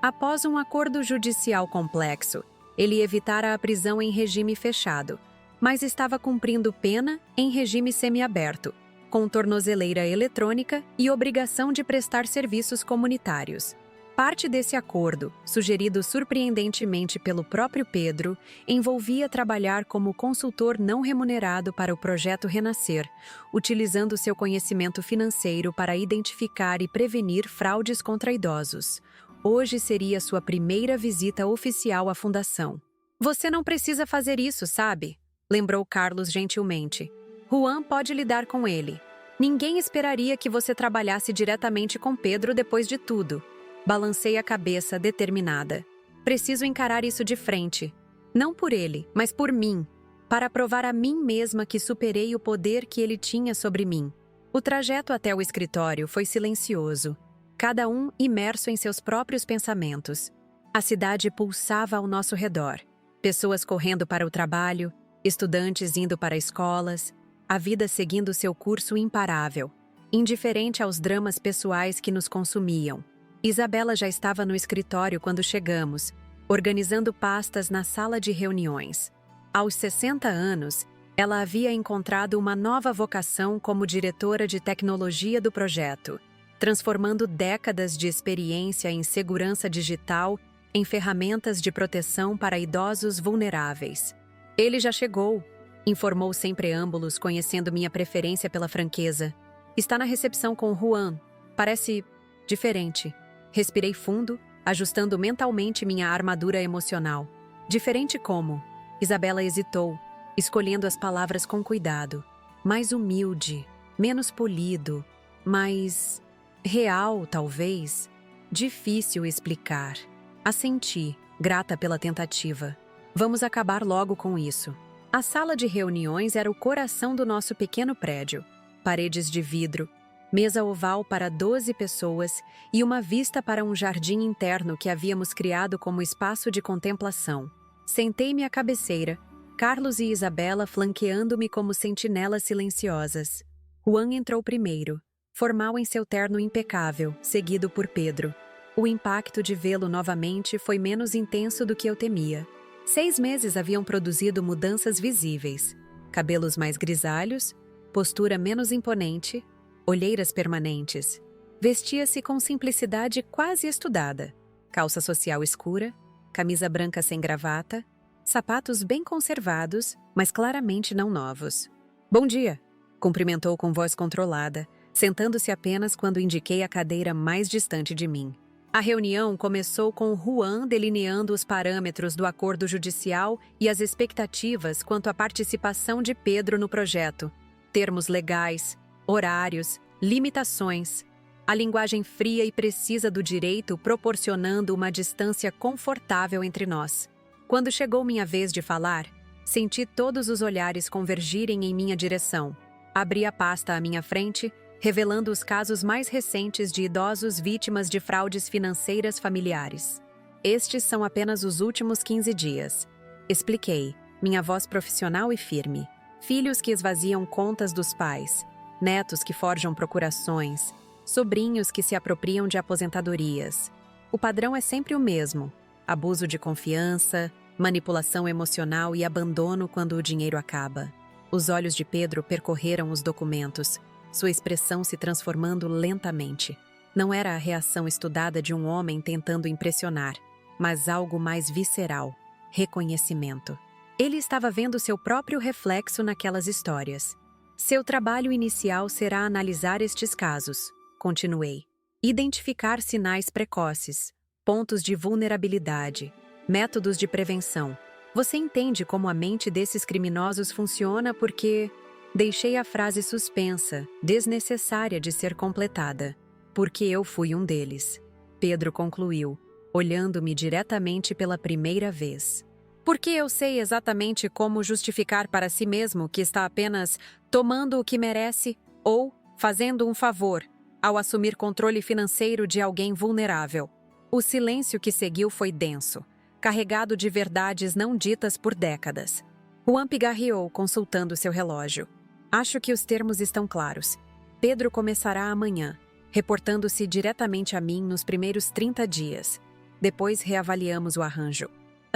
Após um acordo judicial complexo, ele evitara a prisão em regime fechado, mas estava cumprindo pena em regime semiaberto, com tornozeleira eletrônica e obrigação de prestar serviços comunitários. Parte desse acordo, sugerido surpreendentemente pelo próprio Pedro, envolvia trabalhar como consultor não remunerado para o projeto Renascer, utilizando seu conhecimento financeiro para identificar e prevenir fraudes contra idosos. Hoje seria sua primeira visita oficial à fundação. "Você não precisa fazer isso, sabe?", lembrou Carlos gentilmente. "Juan pode lidar com ele. Ninguém esperaria que você trabalhasse diretamente com Pedro depois de tudo." Balancei a cabeça, determinada. "Preciso encarar isso de frente. Não por ele, mas por mim. Para provar a mim mesma que superei o poder que ele tinha sobre mim." O trajeto até o escritório foi silencioso, cada um imerso em seus próprios pensamentos. A cidade pulsava ao nosso redor. Pessoas correndo para o trabalho, estudantes indo para escolas, a vida seguindo seu curso imparável, indiferente aos dramas pessoais que nos consumiam. Isabela já estava no escritório quando chegamos, organizando pastas na sala de reuniões. Aos 60 anos, ela havia encontrado uma nova vocação como diretora de tecnologia do projeto, transformando décadas de experiência em segurança digital em ferramentas de proteção para idosos vulneráveis. "Ele já chegou", informou sem preâmbulos, conhecendo minha preferência pela franqueza. "Está na recepção com o Juan. Parece diferente." Respirei fundo, ajustando mentalmente minha armadura emocional. "Diferente como?" Isabela hesitou, escolhendo as palavras com cuidado. "Mais humilde, menos polido, mais real, talvez. Difícil explicar." Assenti, grata pela tentativa. "Vamos acabar logo com isso." A sala de reuniões era o coração do nosso pequeno prédio. Paredes de vidro, mesa oval para 12 pessoas e uma vista para um jardim interno que havíamos criado como espaço de contemplação. Sentei-me à cabeceira, Carlos e Isabela flanqueando-me como sentinelas silenciosas. Juan entrou primeiro, formal em seu terno impecável, seguido por Pedro. O impacto de vê-lo novamente foi menos intenso do que eu temia. 6 meses haviam produzido mudanças visíveis. Cabelos mais grisalhos, postura menos imponente, olheiras permanentes. Vestia-se com simplicidade quase estudada. Calça social escura, camisa branca sem gravata, sapatos bem conservados, mas claramente não novos. "Bom dia", cumprimentou com voz controlada, sentando-se apenas quando indiquei a cadeira mais distante de mim. A reunião começou com Juan delineando os parâmetros do acordo judicial e as expectativas quanto à participação de Pedro no projeto. Termos legais, horários, limitações. A linguagem fria e precisa do direito proporcionando uma distância confortável entre nós. Quando chegou minha vez de falar, senti todos os olhares convergirem em minha direção. Abri a pasta à minha frente, revelando os casos mais recentes de idosos vítimas de fraudes financeiras familiares. "Estes são apenas os últimos 15 dias", expliquei, minha voz profissional e firme. "Filhos que esvaziam contas dos pais, netos que forjam procurações, sobrinhos que se apropriam de aposentadorias. O padrão é sempre o mesmo: abuso de confiança, manipulação emocional e abandono quando o dinheiro acaba." Os olhos de Pedro percorreram os documentos, sua expressão se transformando lentamente. Não era a reação estudada de um homem tentando impressionar, mas algo mais visceral: reconhecimento. Ele estava vendo seu próprio reflexo naquelas histórias. "Seu trabalho inicial será analisar estes casos", continuei. "Identificar sinais precoces, pontos de vulnerabilidade, métodos de prevenção. Você entende como a mente desses criminosos funciona porque..." Deixei a frase suspensa, desnecessária de ser completada. "Porque eu fui um deles", Pedro concluiu, olhando-me diretamente pela primeira vez. "Porque eu sei exatamente como justificar para si mesmo que está apenas tomando o que merece ou fazendo um favor ao assumir controle financeiro de alguém vulnerável." O silêncio que seguiu foi denso, carregado de verdades não ditas por décadas. Juan pigarreou, consultando seu relógio. "Acho que os termos estão claros. Pedro começará amanhã, reportando-se diretamente a mim nos primeiros 30 dias. Depois reavaliamos o arranjo."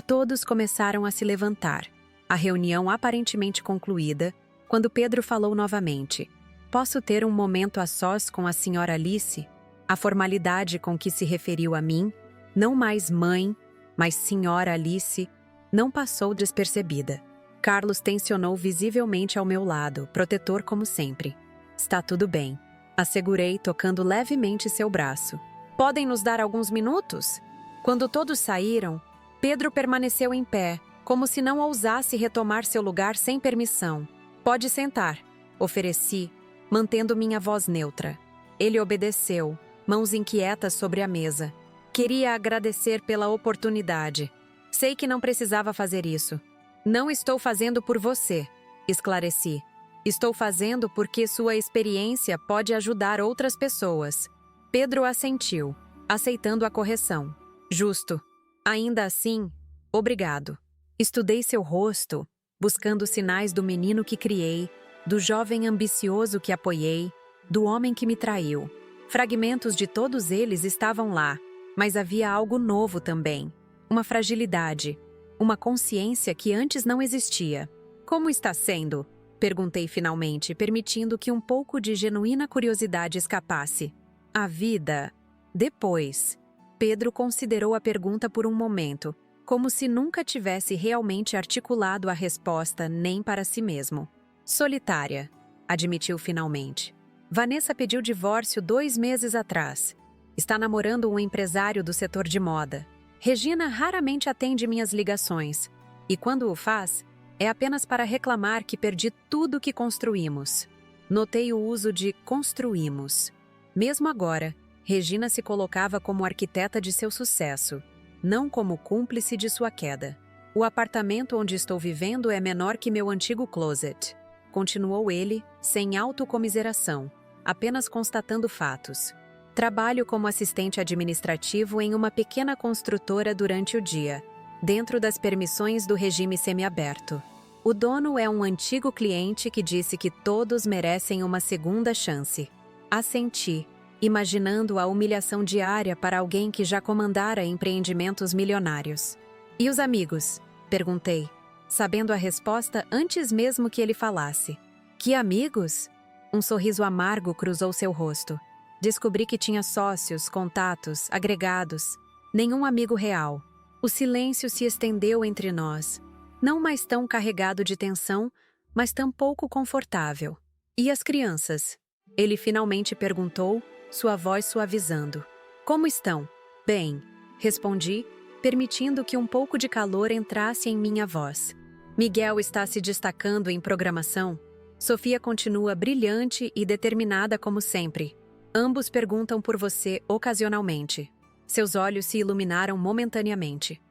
Todos começaram a se levantar, a reunião aparentemente concluída, quando Pedro falou novamente. "Posso ter um momento a sós com a senhora Alice?" A formalidade com que se referiu a mim, não mais mãe, mas senhora Alice, não passou despercebida. Carlos tensionou visivelmente ao meu lado, protetor como sempre. "Está tudo bem", assegurei, tocando levemente seu braço. "Podem nos dar alguns minutos?" Quando todos saíram, Pedro permaneceu em pé, como se não ousasse retomar seu lugar sem permissão. "Pode sentar", ofereci, mantendo minha voz neutra. Ele obedeceu, mãos inquietas sobre a mesa. "Queria agradecer pela oportunidade. Sei que não precisava fazer isso." "Não estou fazendo por você", esclareci. "Estou fazendo porque sua experiência pode ajudar outras pessoas." Pedro assentiu, aceitando a correção. "Justo. Ainda assim, obrigado." Estudei seu rosto, buscando sinais do menino que criei, do jovem ambicioso que apoiei, do homem que me traiu. Fragmentos de todos eles estavam lá, mas havia algo novo também. Uma fragilidade. Uma consciência que antes não existia. "Como está sendo?" perguntei finalmente, permitindo que um pouco de genuína curiosidade escapasse. "A vida... depois." Pedro considerou a pergunta por um momento, como se nunca tivesse realmente articulado a resposta nem para si mesmo. "Solitária", admitiu finalmente. "Vanessa pediu divórcio 2 meses atrás. Está namorando um empresário do setor de moda. Regina raramente atende minhas ligações, e quando o faz, é apenas para reclamar que perdi tudo que construímos." Notei o uso de "construímos." Mesmo agora, Regina se colocava como arquiteta de seu sucesso, não como cúmplice de sua queda. "O apartamento onde estou vivendo é menor que meu antigo closet", continuou ele, sem autocomiseração, apenas constatando fatos. "Trabalho como assistente administrativo em uma pequena construtora durante o dia, dentro das permissões do regime semiaberto. O dono é um antigo cliente que disse que todos merecem uma segunda chance. Assenti, imaginando a humilhação diária para alguém que já comandara empreendimentos milionários. E os amigos? Perguntei, sabendo a resposta antes mesmo que ele falasse. Que amigos? Um sorriso amargo cruzou seu rosto. Descobri que tinha sócios, contatos, agregados. Nenhum amigo real. O silêncio se estendeu entre nós. Não mais tão carregado de tensão, mas tão pouco confortável. E as crianças? Ele finalmente perguntou, sua voz suavizando. Como estão? Bem, respondi, permitindo que um pouco de calor entrasse em minha voz. Miguel está se destacando em programação. Sofia continua brilhante e determinada como sempre. Ambos perguntam por você ocasionalmente. Seus olhos se iluminaram momentaneamente.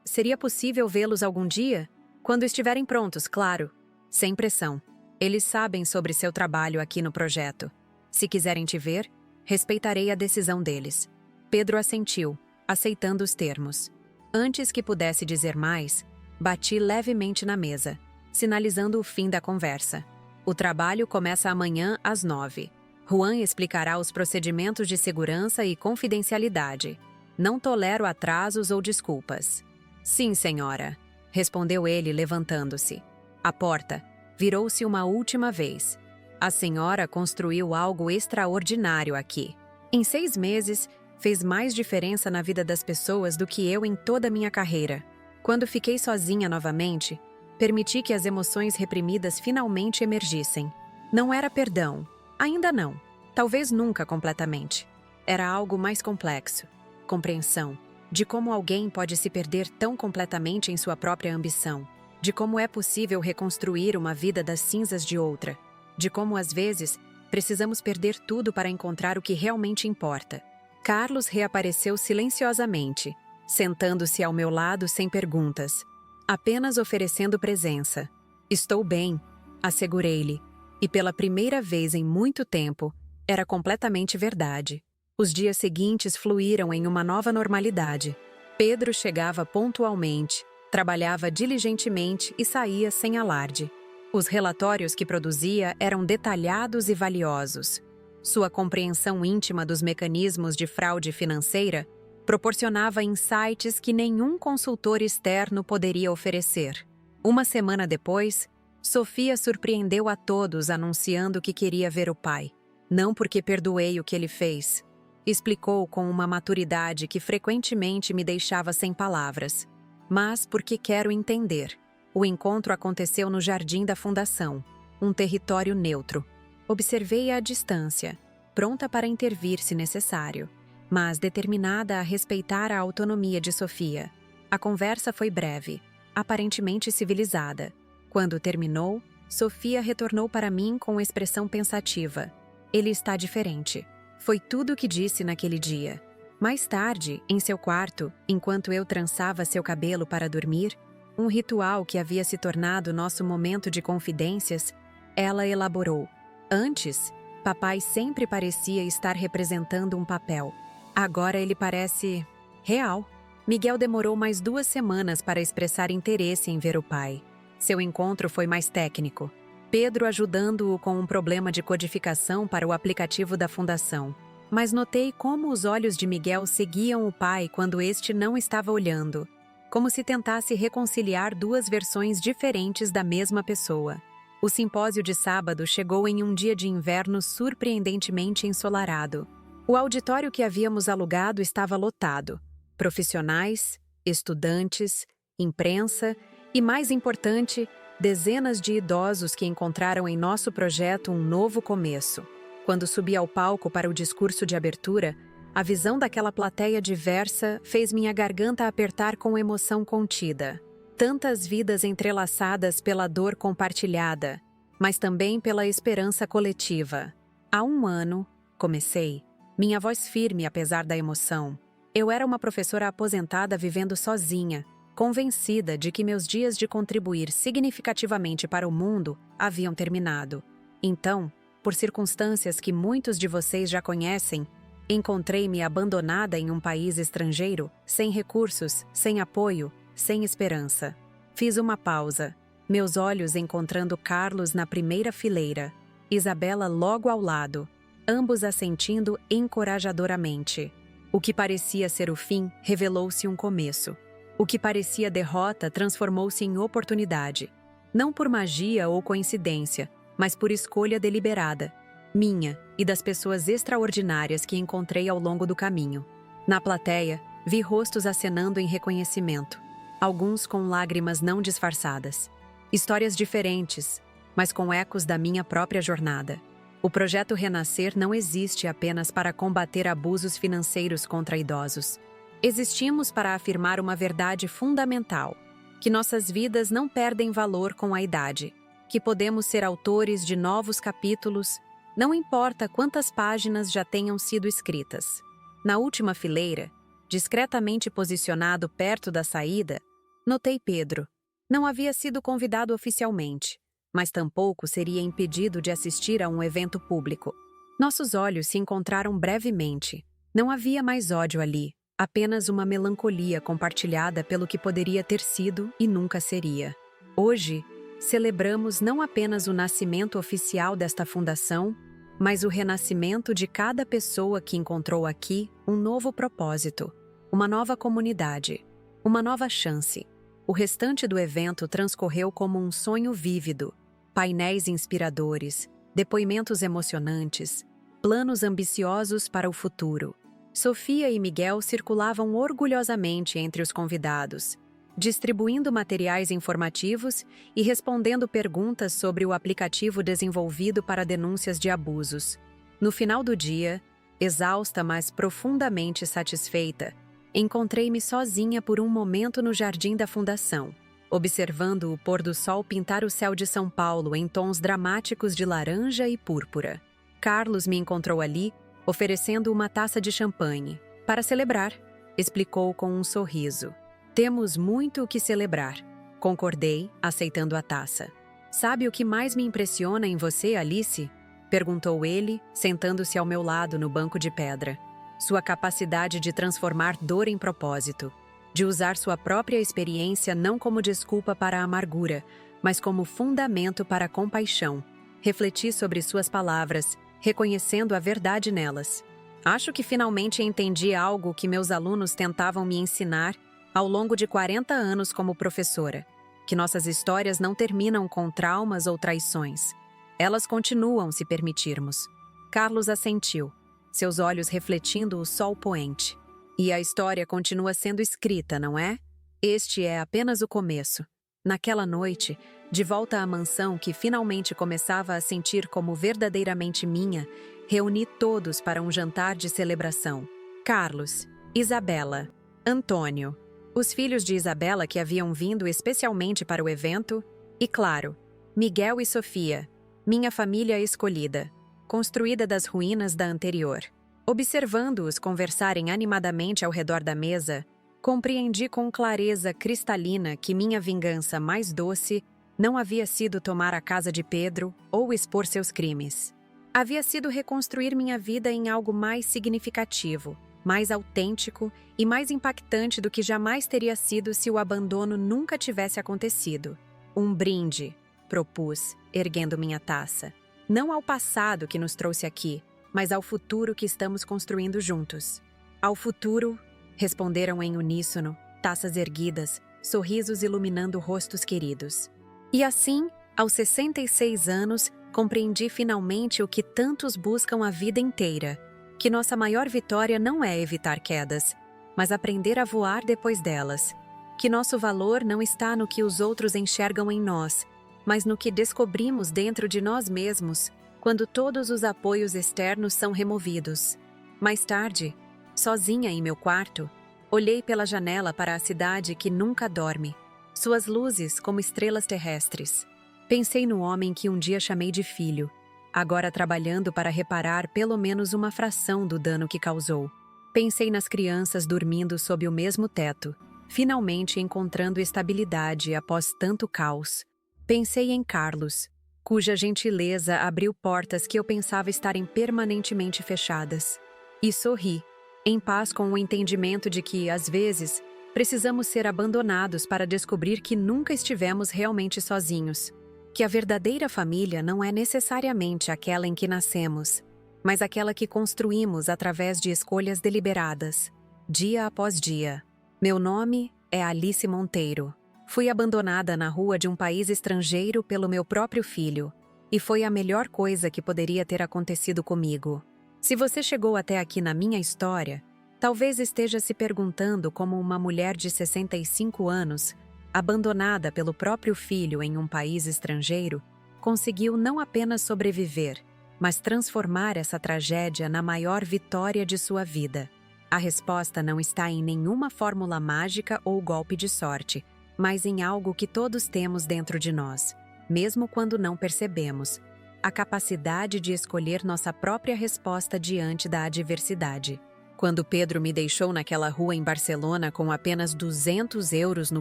Seria possível vê-los algum dia? Quando estiverem prontos, claro. Sem pressão. Eles sabem sobre seu trabalho aqui no projeto. Se quiserem te ver, respeitarei a decisão deles. Pedro assentiu, aceitando os termos. Antes que pudesse dizer mais, bati levemente na mesa, sinalizando o fim da conversa. O trabalho começa amanhã às 9. Juan explicará os procedimentos de segurança e confidencialidade. Não tolero atrasos ou desculpas. Sim, senhora, respondeu ele, levantando-se. A porta virou-se uma última vez. A senhora construiu algo extraordinário aqui. Em 6 meses, fez mais diferença na vida das pessoas do que eu em toda a minha carreira. Quando fiquei sozinha novamente, permiti que as emoções reprimidas finalmente emergissem. Não era perdão. Ainda não. Talvez nunca completamente. Era algo mais complexo. Compreensão de como alguém pode se perder tão completamente em sua própria ambição. De como é possível reconstruir uma vida das cinzas de outra. De como, às vezes, precisamos perder tudo para encontrar o que realmente importa. Carlos reapareceu silenciosamente, sentando-se ao meu lado sem perguntas, apenas oferecendo presença. Estou bem, assegurei-lhe, e pela primeira vez em muito tempo, era completamente verdade. Os dias seguintes fluíram em uma nova normalidade. Pedro chegava pontualmente, trabalhava diligentemente e saía sem alarde. Os relatórios que produzia eram detalhados e valiosos. Sua compreensão íntima dos mecanismos de fraude financeira proporcionava insights que nenhum consultor externo poderia oferecer. Uma semana depois, Sofia surpreendeu a todos anunciando que queria ver o pai. Não porque perdoei o que ele fez, explicou com uma maturidade que frequentemente me deixava sem palavras, mas porque quero entender. O encontro aconteceu no jardim da fundação, um território neutro. Observei-a à distância, pronta para intervir se necessário, mas determinada a respeitar a autonomia de Sofia. A conversa foi breve, aparentemente civilizada. Quando terminou, Sofia retornou para mim com expressão pensativa. Ele está diferente. Foi tudo o que disse naquele dia. Mais tarde, em seu quarto, enquanto eu trançava seu cabelo para dormir, um ritual que havia se tornado nosso momento de confidências, ela elaborou. Antes, papai sempre parecia estar representando um papel. Agora ele parece real. Miguel demorou mais 2 semanas para expressar interesse em ver o pai. Seu encontro foi mais técnico. Pedro ajudando-o com um problema de codificação para o aplicativo da fundação. Mas notei como os olhos de Miguel seguiam o pai quando este não estava olhando, como se tentasse reconciliar 2 versões diferentes da mesma pessoa. O simpósio de sábado chegou em um dia de inverno surpreendentemente ensolarado. O auditório que havíamos alugado estava lotado. Profissionais, estudantes, imprensa e, mais importante, dezenas de idosos que encontraram em nosso projeto um novo começo. Quando subi ao palco para o discurso de abertura, a visão daquela plateia diversa fez minha garganta apertar com emoção contida. Tantas vidas entrelaçadas pela dor compartilhada, mas também pela esperança coletiva. Há 1 ano, comecei, minha voz firme apesar da emoção. Eu era uma professora aposentada vivendo sozinha, convencida de que meus dias de contribuir significativamente para o mundo haviam terminado. Então, por circunstâncias que muitos de vocês já conhecem, encontrei-me abandonada em um país estrangeiro, sem recursos, sem apoio, sem esperança. Fiz uma pausa, meus olhos encontrando Carlos na primeira fileira, Isabela logo ao lado, ambos assentindo encorajadoramente. O que parecia ser o fim revelou-se um começo. O que parecia derrota transformou-se em oportunidade. Não por magia ou coincidência, mas por escolha deliberada, minha e das pessoas extraordinárias que encontrei ao longo do caminho. Na plateia, vi rostos acenando em reconhecimento, alguns com lágrimas não disfarçadas. Histórias diferentes, mas com ecos da minha própria jornada. O projeto Renascer não existe apenas para combater abusos financeiros contra idosos. Existimos para afirmar uma verdade fundamental: que nossas vidas não perdem valor com a idade, que podemos ser autores de novos capítulos, não importa quantas páginas já tenham sido escritas. Na última fileira, discretamente posicionado perto da saída, notei Pedro. Não havia sido convidado oficialmente, mas tampouco seria impedido de assistir a um evento público. Nossos olhos se encontraram brevemente. Não havia mais ódio ali, apenas uma melancolia compartilhada pelo que poderia ter sido e nunca seria. Hoje, celebramos não apenas o nascimento oficial desta fundação, mas o renascimento de cada pessoa que encontrou aqui um novo propósito, uma nova comunidade, uma nova chance. O restante do evento transcorreu como um sonho vívido, painéis inspiradores, depoimentos emocionantes, planos ambiciosos para o futuro. Sofia e Miguel circulavam orgulhosamente entre os convidados, distribuindo materiais informativos e respondendo perguntas sobre o aplicativo desenvolvido para denúncias de abusos. No final do dia, exausta mas profundamente satisfeita, encontrei-me sozinha por um momento no jardim da fundação, observando o pôr do sol pintar o céu de São Paulo em tons dramáticos de laranja e púrpura. Carlos me encontrou ali, oferecendo uma taça de champanhe. Para celebrar, explicou com um sorriso. Temos muito o que celebrar. Concordei, aceitando a taça. Sabe o que mais me impressiona em você, Alice? Perguntou ele, sentando-se ao meu lado no banco de pedra. Sua capacidade de transformar dor em propósito, de usar sua própria experiência não como desculpa para a amargura, mas como fundamento para a compaixão. Refleti sobre suas palavras, reconhecendo a verdade nelas. Acho que finalmente entendi algo que meus alunos tentavam me ensinar ao longo de 40 anos como professora, que nossas histórias não terminam com traumas ou traições. Elas continuam se permitirmos. Carlos assentiu, seus olhos refletindo o sol poente. E a história continua sendo escrita, não é? Este é apenas o começo. Naquela noite, de volta à mansão que finalmente começava a sentir como verdadeiramente minha, reuni todos para um jantar de celebração. Carlos, Isabela, Antônio, os filhos de Isabela que haviam vindo especialmente para o evento, e claro, Miguel e Sofia, minha família escolhida, construída das ruínas da anterior. Observando-os conversarem animadamente ao redor da mesa, compreendi com clareza cristalina que minha vingança mais doce não havia sido tomar a casa de Pedro ou expor seus crimes. Havia sido reconstruir minha vida em algo mais significativo, mais autêntico e mais impactante do que jamais teria sido se o abandono nunca tivesse acontecido. Um brinde, propus, erguendo minha taça. Não ao passado que nos trouxe aqui, mas ao futuro que estamos construindo juntos. Ao futuro, responderam em uníssono, taças erguidas, sorrisos iluminando rostos queridos. E assim, aos 66 anos, compreendi finalmente o que tantos buscam a vida inteira, que nossa maior vitória não é evitar quedas, mas aprender a voar depois delas, que nosso valor não está no que os outros enxergam em nós, mas no que descobrimos dentro de nós mesmos, quando todos os apoios externos são removidos. Mais tarde, sozinha em meu quarto, olhei pela janela para a cidade que nunca dorme, suas luzes como estrelas terrestres. Pensei no homem que um dia chamei de filho, agora trabalhando para reparar pelo menos uma fração do dano que causou. Pensei nas crianças dormindo sob o mesmo teto, finalmente encontrando estabilidade após tanto caos. Pensei em Carlos, cuja gentileza abriu portas que eu pensava estarem permanentemente fechadas. E sorri, em paz com o entendimento de que, às vezes, Precisamos ser abandonados para descobrir que nunca estivemos realmente sozinhos. Que a verdadeira família não é necessariamente aquela em que nascemos, mas aquela que construímos através de escolhas deliberadas, dia após dia. Meu nome é Alice Monteiro. Fui abandonada na rua de um país estrangeiro pelo meu próprio filho, e foi a melhor coisa que poderia ter acontecido comigo. Se você chegou até aqui na minha história, talvez esteja se perguntando como uma mulher de 65 anos, abandonada pelo próprio filho em um país estrangeiro, conseguiu não apenas sobreviver, mas transformar essa tragédia na maior vitória de sua vida. A resposta não está em nenhuma fórmula mágica ou golpe de sorte, mas em algo que todos temos dentro de nós, mesmo quando não percebemos: a capacidade de escolher nossa própria resposta diante da adversidade. Quando Pedro me deixou naquela rua em Barcelona com apenas 200 euros no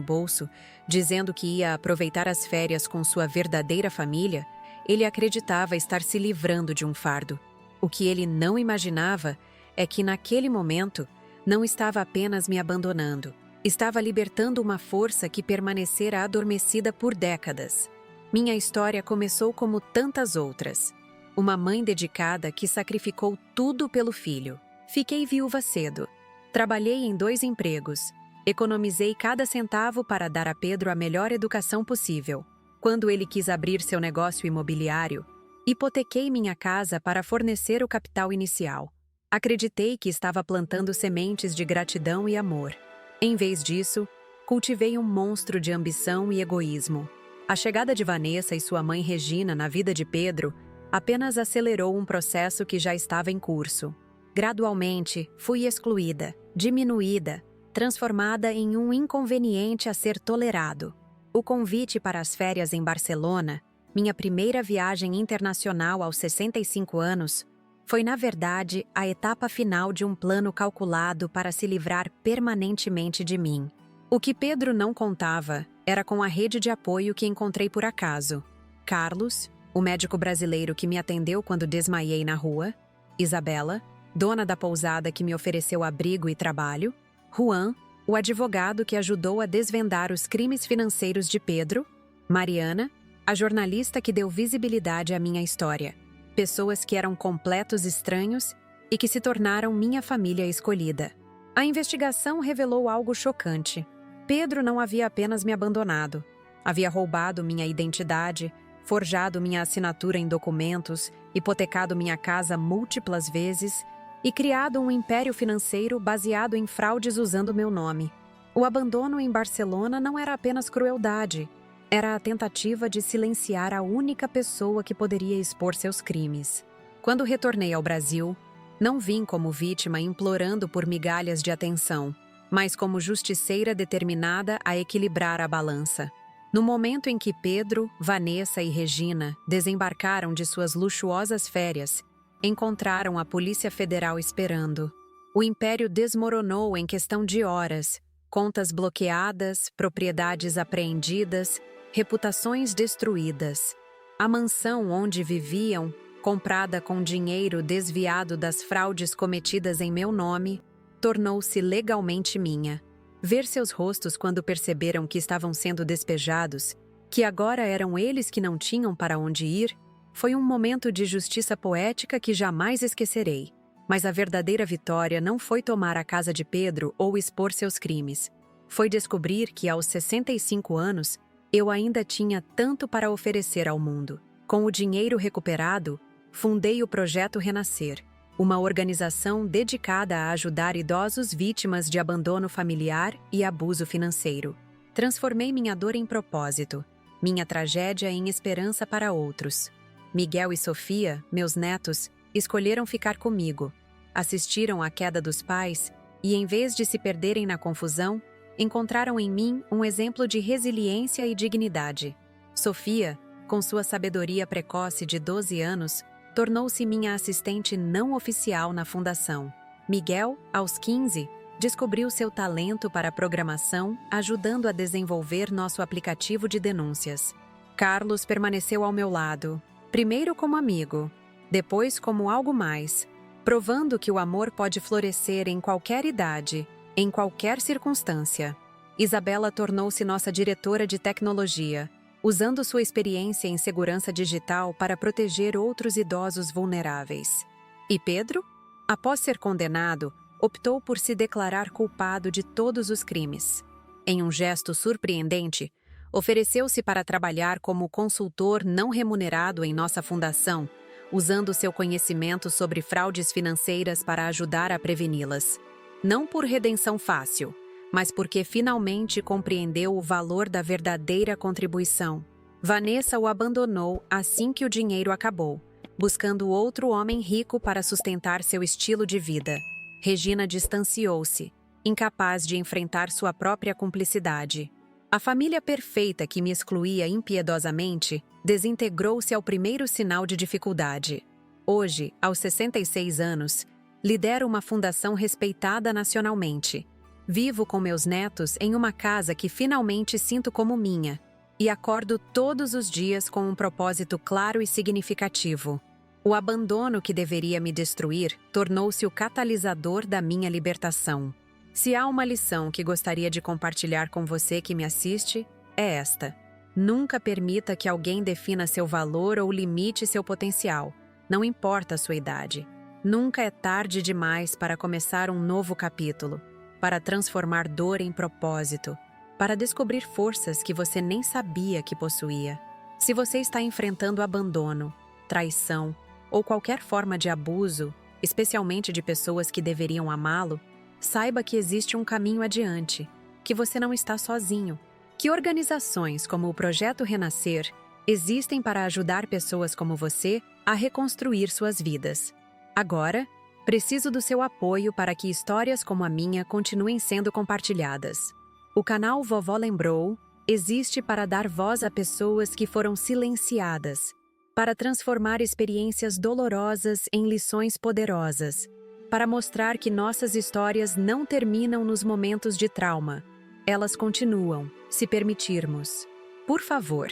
bolso, dizendo que ia aproveitar as férias com sua verdadeira família, ele acreditava estar se livrando de um fardo. O que ele não imaginava é que, naquele momento, não estava apenas me abandonando, estava libertando uma força que permanecera adormecida por décadas. Minha história começou como tantas outras. Uma mãe dedicada que sacrificou tudo pelo filho. Fiquei viúva cedo. Trabalhei em 2 empregos. Economizei cada centavo para dar a Pedro a melhor educação possível. Quando ele quis abrir seu negócio imobiliário, hipotequei minha casa para fornecer o capital inicial. Acreditei que estava plantando sementes de gratidão e amor. Em vez disso, cultivei um monstro de ambição e egoísmo. A chegada de Vanessa e sua mãe Regina na vida de Pedro apenas acelerou um processo que já estava em curso. Gradualmente, fui excluída, diminuída, transformada em um inconveniente a ser tolerado. O convite para as férias em Barcelona, minha primeira viagem internacional aos 65 anos, foi, na verdade, a etapa final de um plano calculado para se livrar permanentemente de mim. O que Pedro não contava era com a rede de apoio que encontrei por acaso. Carlos, o médico brasileiro que me atendeu quando desmaiei na rua, Isabela, dona da pousada que me ofereceu abrigo e trabalho, Juan, o advogado que ajudou a desvendar os crimes financeiros de Pedro, Mariana, a jornalista que deu visibilidade à minha história. Pessoas que eram completos estranhos e que se tornaram minha família escolhida. A investigação revelou algo chocante. Pedro não havia apenas me abandonado. Havia roubado minha identidade, forjado minha assinatura em documentos, hipotecado minha casa múltiplas vezes e criado um império financeiro baseado em fraudes usando meu nome. O abandono em Barcelona não era apenas crueldade, era a tentativa de silenciar a única pessoa que poderia expor seus crimes. Quando retornei ao Brasil, não vim como vítima implorando por migalhas de atenção, mas como justiceira determinada a equilibrar a balança. No momento em que Pedro, Vanessa e Regina desembarcaram de suas luxuosas férias, encontraram a Polícia Federal esperando. O império desmoronou em questão de horas, contas bloqueadas, propriedades apreendidas, reputações destruídas. A mansão onde viviam, comprada com dinheiro desviado das fraudes cometidas em meu nome, tornou-se legalmente minha. Ver seus rostos quando perceberam que estavam sendo despejados, que agora eram eles que não tinham para onde ir, foi um momento de justiça poética que jamais esquecerei. Mas a verdadeira vitória não foi tomar a casa de Pedro ou expor seus crimes. Foi descobrir que, aos 65 anos, eu ainda tinha tanto para oferecer ao mundo. Com o dinheiro recuperado, fundei o Projeto Renascer, uma organização dedicada a ajudar idosos vítimas de abandono familiar e abuso financeiro. Transformei minha dor em propósito, minha tragédia em esperança para outros. Miguel e Sofia, meus netos, escolheram ficar comigo. Assistiram à queda dos pais e, em vez de se perderem na confusão, encontraram em mim um exemplo de resiliência e dignidade. Sofia, com sua sabedoria precoce de 12 anos, tornou-se minha assistente não oficial na fundação. Miguel, aos 15, descobriu seu talento para programação, ajudando a desenvolver nosso aplicativo de denúncias. Carlos permaneceu ao meu lado, primeiro como amigo, depois como algo mais, provando que o amor pode florescer em qualquer idade em qualquer circunstância. Isabela tornou-se nossa diretora de tecnologia, usando sua experiência em segurança digital para proteger outros idosos vulneráveis. E Pedro? Após ser condenado, optou por se declarar culpado de todos os crimes. Em um gesto surpreendente, ofereceu-se para trabalhar como consultor não remunerado em nossa fundação, usando seu conhecimento sobre fraudes financeiras para ajudar a preveni-las. Não por redenção fácil, mas porque finalmente compreendeu o valor da verdadeira contribuição. Vanessa o abandonou assim que o dinheiro acabou, buscando outro homem rico para sustentar seu estilo de vida. Regina distanciou-se, incapaz de enfrentar sua própria cumplicidade. A família perfeita que me excluía impiedosamente desintegrou-se ao primeiro sinal de dificuldade. Hoje, aos 66 anos, lidero uma fundação respeitada nacionalmente. Vivo com meus netos em uma casa que finalmente sinto como minha e acordo todos os dias com um propósito claro e significativo. O abandono que deveria me destruir tornou-se o catalisador da minha libertação. Se há uma lição que gostaria de compartilhar com você que me assiste, é esta. Nunca permita que alguém defina seu valor ou limite seu potencial, não importa a sua idade. Nunca é tarde demais para começar um novo capítulo, para transformar dor em propósito, para descobrir forças que você nem sabia que possuía. Se você está enfrentando abandono, traição ou qualquer forma de abuso, especialmente de pessoas que deveriam amá-lo, saiba que existe um caminho adiante, que você não está sozinho, que organizações como o Projeto Renascer existem para ajudar pessoas como você a reconstruir suas vidas. Agora, preciso do seu apoio para que histórias como a minha continuem sendo compartilhadas. O canal Vovó Lembrou existe para dar voz a pessoas que foram silenciadas, para transformar experiências dolorosas em lições poderosas, para mostrar que nossas histórias não terminam nos momentos de trauma. Elas continuam, se permitirmos. Por favor,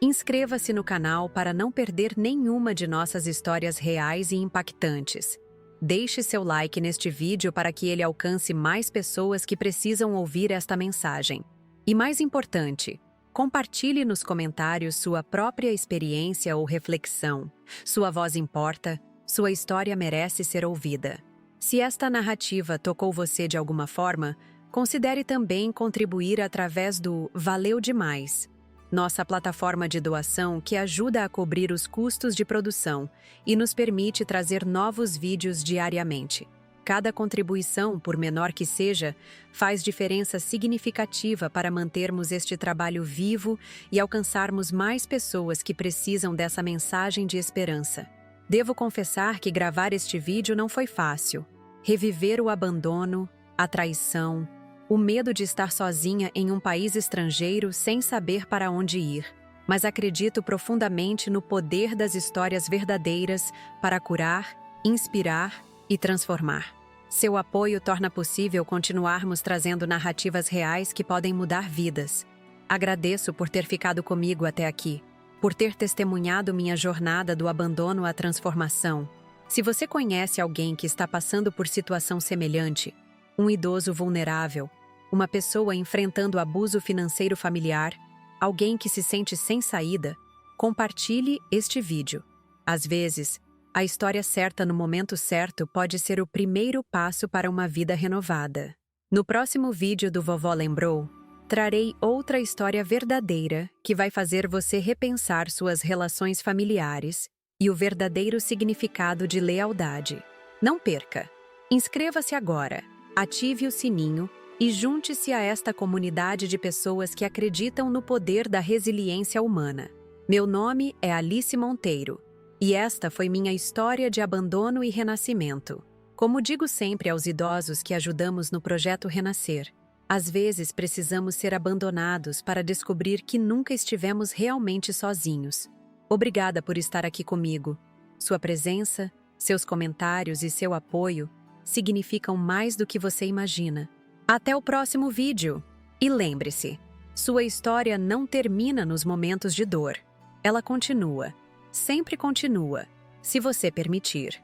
inscreva-se no canal para não perder nenhuma de nossas histórias reais e impactantes. Deixe seu like neste vídeo para que ele alcance mais pessoas que precisam ouvir esta mensagem. E mais importante, compartilhe nos comentários sua própria experiência ou reflexão. Sua voz importa, sua história merece ser ouvida. Se esta narrativa tocou você de alguma forma, considere também contribuir através do Valeu Demais, nossa plataforma de doação que ajuda a cobrir os custos de produção e nos permite trazer novos vídeos diariamente. Cada contribuição, por menor que seja, faz diferença significativa para mantermos este trabalho vivo e alcançarmos mais pessoas que precisam dessa mensagem de esperança. Devo confessar que gravar este vídeo não foi fácil. Reviver o abandono, a traição, o medo de estar sozinha em um país estrangeiro sem saber para onde ir. Mas acredito profundamente no poder das histórias verdadeiras para curar, inspirar e transformar. Seu apoio torna possível continuarmos trazendo narrativas reais que podem mudar vidas. Agradeço por ter ficado comigo até aqui, por ter testemunhado minha jornada do abandono à transformação. Se você conhece alguém que está passando por situação semelhante, um idoso vulnerável, uma pessoa enfrentando abuso financeiro familiar, alguém que se sente sem saída, compartilhe este vídeo. Às vezes, a história certa no momento certo pode ser o primeiro passo para uma vida renovada. No próximo vídeo do Vovó Lembrou, trarei outra história verdadeira que vai fazer você repensar suas relações familiares e o verdadeiro significado de lealdade. Não perca! Inscreva-se agora, ative o sininho e junte-se a esta comunidade de pessoas que acreditam no poder da resiliência humana. Meu nome é Alice Monteiro e esta foi minha história de abandono e renascimento. Como digo sempre aos idosos que ajudamos no Projeto Renascer, às vezes precisamos ser abandonados para descobrir que nunca estivemos realmente sozinhos. Obrigada por estar aqui comigo. Sua presença, seus comentários e seu apoio significam mais do que você imagina. Até o próximo vídeo! E lembre-se, sua história não termina nos momentos de dor. Ela continua, sempre continua, se você permitir.